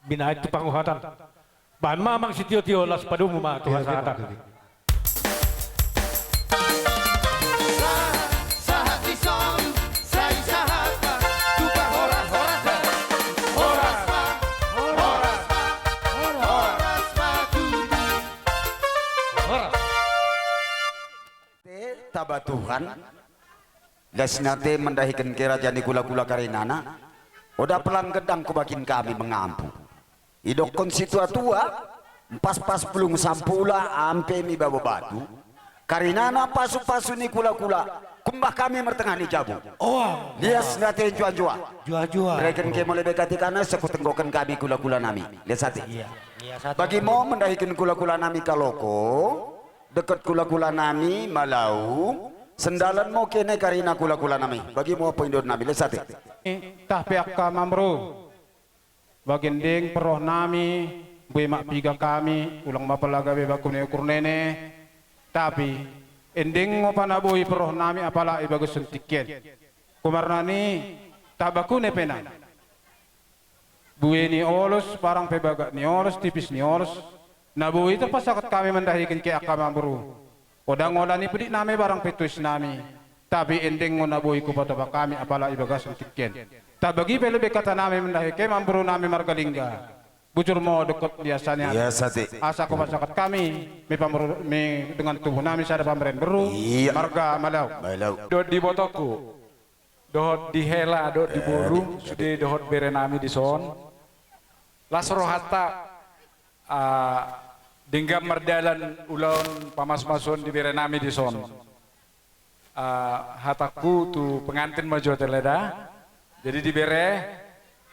binait tu panguhatan bahan mamang sitio-tio las padumu ma tuhan satan tabatuhan lesnate mendahikan kerajaan di kula-kula karinana oda pelang gedang kubakin kami mengampu idokon situ atua pas-pas belum sampula ampe mi bawa batu karinana pasu-pasu ni kula-kula kumbah kami mertengah ni jabu lias nate jua-jua mereka ke mulai bekati kana sekut tenggokan kami kula-kula nami lihat sate bagi mau mendahikan kula-kula nami kaloko dekat kula-kula nami malau sendalan mau kene karina kula-kula nami bagi mau poindor nami lihat sate tah pihak kamamro bagian ding peroh nami bui mak piga kami ulang mapalaga beba kune ukur nene tapi ending ngopanabui peroh nami apala ibagus sentiken kumarnani tabakune pena bui ni olos parang pebaga ni olos tipis ni olos nabui itu pasakat kami mendahikan ke akama buru odang olani pedik nami barang petuis nami tapi ending ngonabui ku pataba kami apala ibagus sentiken tabagi pelu bekata nami mendahikan mamburu nami margalingga bujur mau dekat biasanya asa ko masyarakat kami dengan tubuh nami sada pamren beru marga malau dot di botoku dot di hela dot di buru sudah dot bere nami di son lasro hatta dinggam merdalan ulon pamas-mason di bere nami di son hataku tu pengantin maju teleda jadi di bere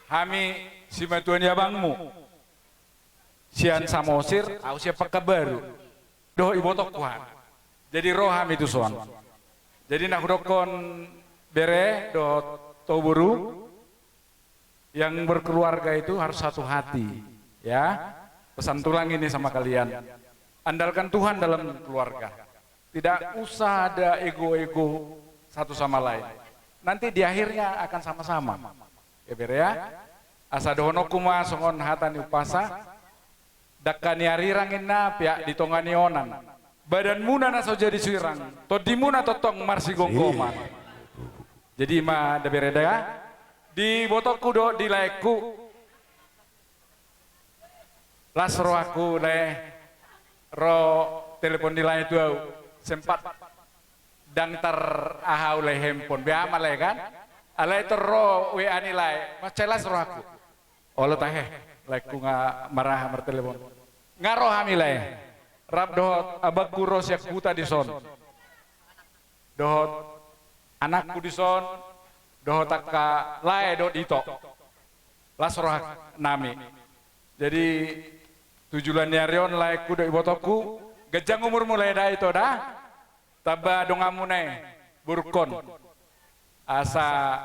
kami si matuan abangmu sian samosir au siapa kabaru doh ibotok kuat jadi roham itu son jadi nak dokon bere do toburu yang berkeluarga itu harus satu hati ya pesan tulang ini sama kalian andalkan Tuhan dalam keluarga tidak usah ada ego-ego satu sama lain nanti di akhirnya akan sama-sama ya bere ya asa dohono kuma songon hatani upasa dakani arirang inna pihak ditongani onan badan muna naso jadi suirang to dimuna totong marsi gonggoman jadi ma da bereda di botoku do di laiku lasro aku le ro telepon di lain itu sempat dang ter ahau le handphone biama le kan alai terro wa nilai macelas ro aku olo tahe laiku nga marah mertelepon ngaroh hamilai rab dohot abakku rosyak buta di son dohot anakku di son dohot akka lae dot ito lasroh nami jadi tujuan nyarion lae ku do ibotoku gajang umur mulai dah itu dah taba dongamune burkon asa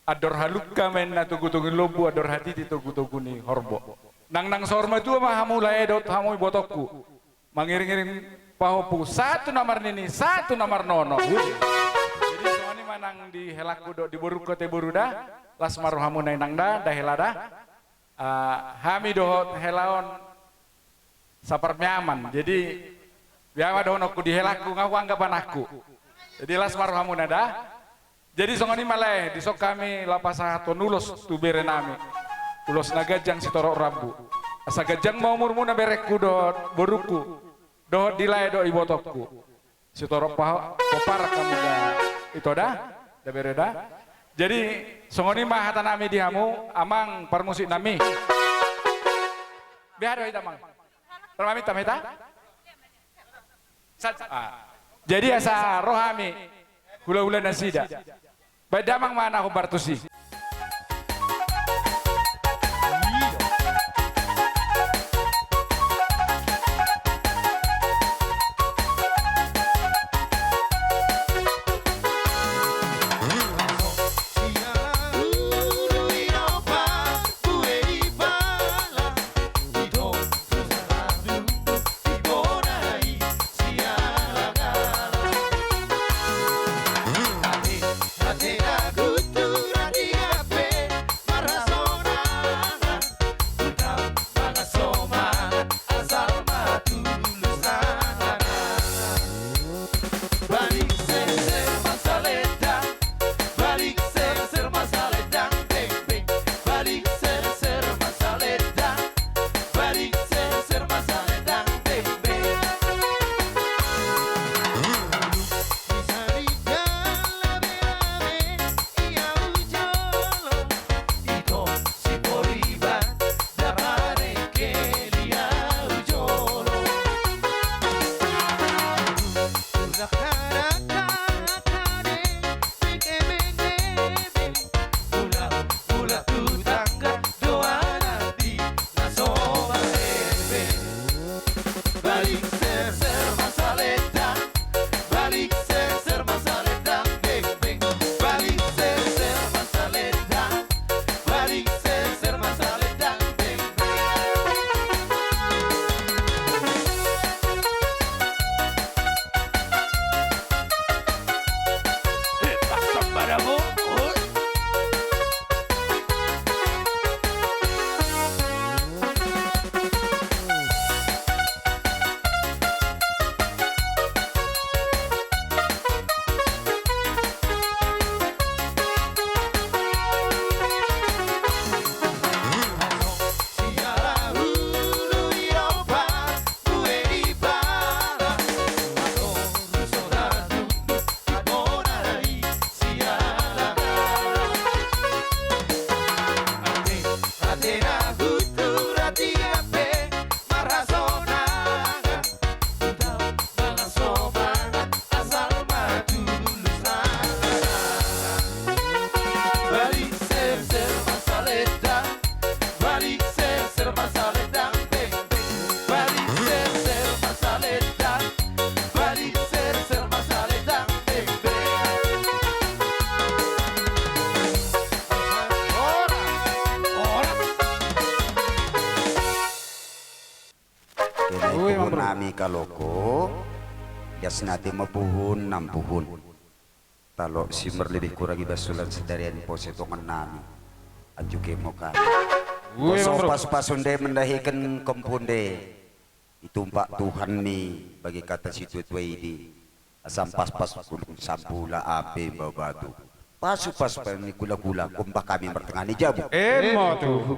ador halukka men na tugu-tugu lobu ador hati di tugu-tugu ni horbo nang sorma itu mah hamu lae dot hamu botokku mangiring-iring pahopu satu nomor nini satu nomor nono jadi soalnya manang di helaku dot di buru kote buruda las maru hamu nang da helada hami dohot helaon sapar nyaman jadi biama dohonokku di helaku ngaku anggapan aku jadi las maru hamu nada jadi songoni malai di sok kami lapasa nulos tu bere nami ulos nagajang si torok rambu asa gajang mau murmuna berekku dot boruku dot dilai dot ibotokku si torok popar kamu dah itu dah bereda jadi songoni mah hata nami dihamu amang permusik nami biar itu amang ramami tameta jadi asa rohami hula-hula nasida badamang mana aku bartusi Hati aku tu radi kaloko yas nati mapuhun nampuhun talo simer lebih kurang basulan sedarian posetongan nami ajuke moka kosong pas-pasunde mendahikan kompunde itumpak Tuhan nih bagi kata situ ini asam pas-pas kulung sampula ape babatu pasu-pas ni gula-gula kumbah kami bertengani jabu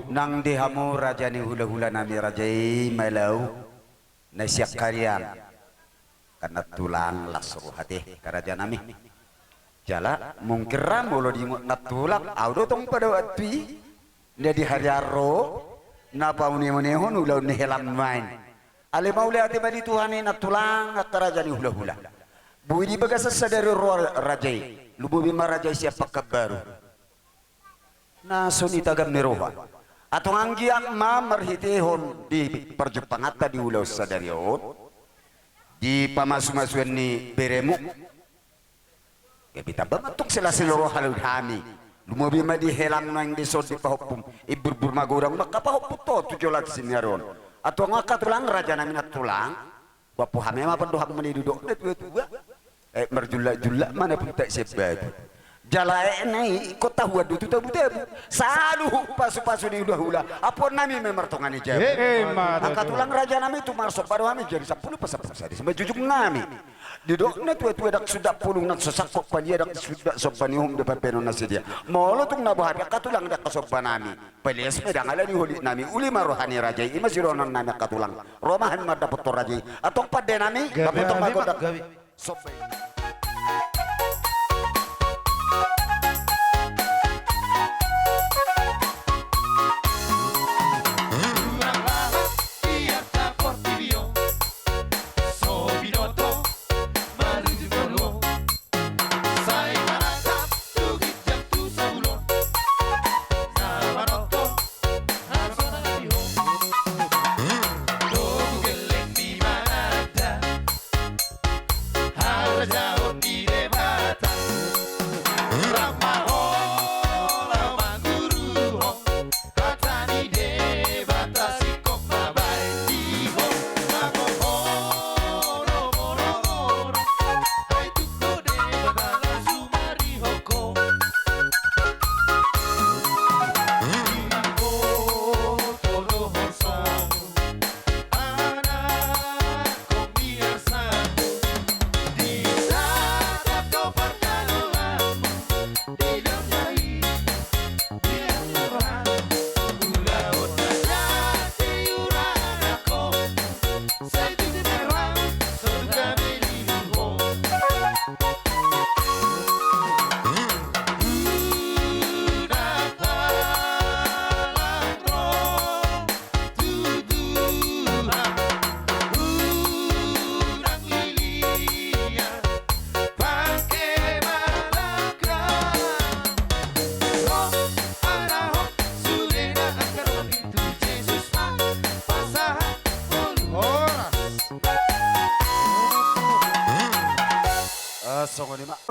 nang dehamu raja ni hula-hula nami rajai malau nasiak karian karena tulang lasro hati kerajaan nami jala mungkin ramu lo di natulang audo tong pada waktu dia di hariaro napa uni-unihun ulau nehelan main ale maule hati badi Tuhan ni natulang kerajaan ni hula-hula bui di bagasa sadari rajai lubu bima raja siapa kabaru na suni tagam niroha atau anggiak ma merhitihon di perjepangata di ulau sadarion di pamasu-masuan ni beremu kita bamatuk sila seluruh halul kami lubu bima di helang nang di sod di pahopum iburbur magurang maka pahoputo tujulat sinaron atau ngaka tulang raja namin at tulang wapu hame ma pendohak menidudok na tua-tua merjulak-julak mana pun tak sebab jalai nai kota huad itu tabu salu pasu-pasu ni udah hula apa nami memertongani jam angkat tulang raja nami itu marsop pada kami jadi 10 pasal sadis majujung nami duduk na tua-tua dak sudah pulung nak sesakok panjia dak sudah sopanihum depan penon nasi dia molo tung nabuhat katulang dak sopan nami pelias medang ala di holi nami uli marohani raja ima sironan nami katulang romahan madapat raja atau pada nami kaputong magodak sopai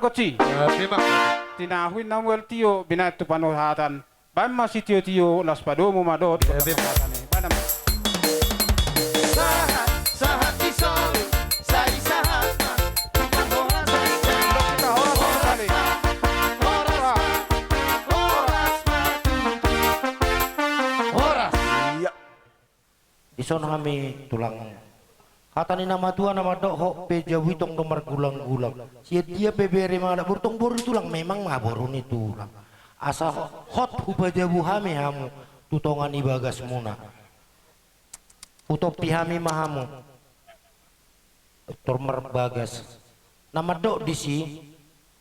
Koci, tinahuin na wel tio binatu panohatan. Ban masih tio las padomu madot. Sahat isol, sai sahat ison kami tulang kata ni nama tua nama dok hok peja witong nomor gulang-gulang sia dia bebere mana burtong boru tulang memang mah boru ni tulang asa hot hubaja buhami hamu tutongan ibagas muna utopi hami mahamu tormer bagas nama dok disi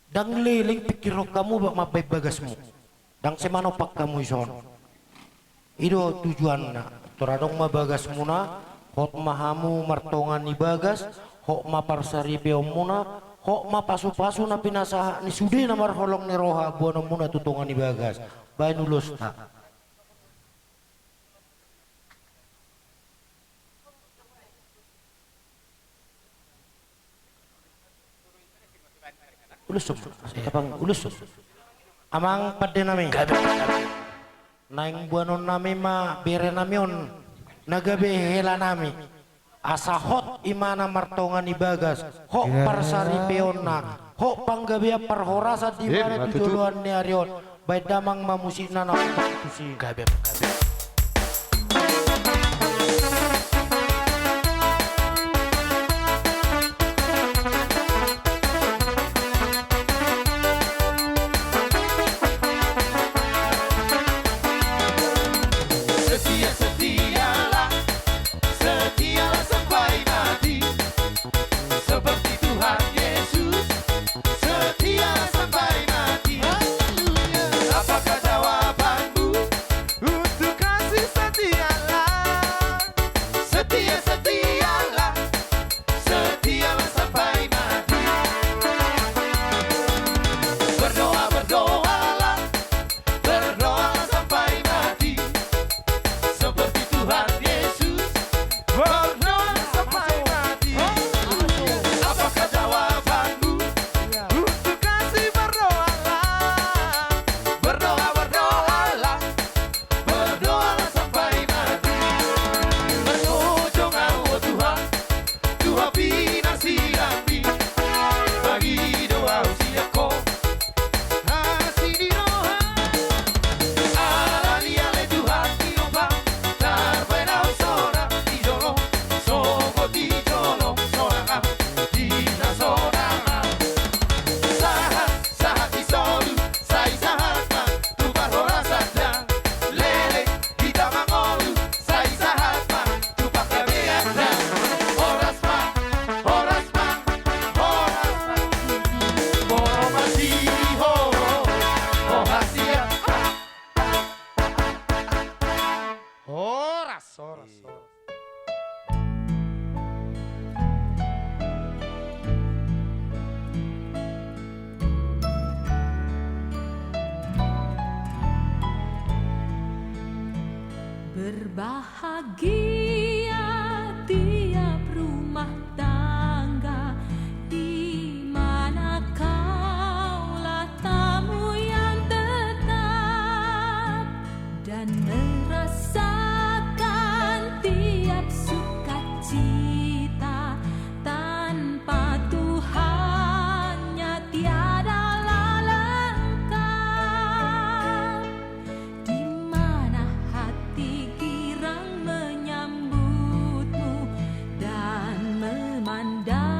dang leling pikir kamu bak mabai bagasmu dang semano pak kamu ison ido tujuan na toradong mabagas muna hok mahamu martongan ibagas hok maparsari beomuna hok mapasu-pasu na pinasaha ni sudi na marholong ni roha buana muna tutongan ibagas bae nulos ta ulus abang ulus amang pada nami naing buanon nami ma bere namion nagabe hela nami asa hot imana martongan ibagas hok parsari peona hok panggabia parhorasa di mana tujuluan ni arion baik damang mamusina na kusi gabe Setialah sampai mati seperti Tuhan Yesus. Setialah sampai mati. Apakah jawabanmu untuk kasih setialah? Setialah sampai mati. Berdoalah sampai mati seperti Tuhan Yesus. Berdoa sampai mati. Apakah jawabanmu untuk kasih? Berdoalah sampai mati. Berdoa oh Tuhan, Tuhan bina sirambi bagi doa usiaku. Kasih di doa ale Tuhan di doa terbenau seorang di jolong sogo di jolong seorang dina seorang sahat di solu sai sahat ma tu bahora saja lele kita mangolu sai sahat ma tu pakai beana horas ma boro masih ho hasia Horas. Berbahagia tiap rumah tangga di mana kaulah tamu yang tetap dan merasakan tiap sukacita tanpa Tuhannya tiadalah lengkap. Di mana hati girang menyambutmu dan memandangmu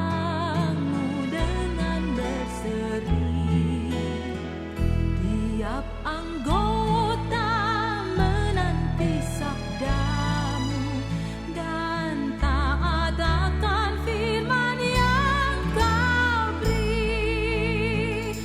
dengan berseri. Tiap anggota menanti sabdamu dan taat akan firman yang kau beri.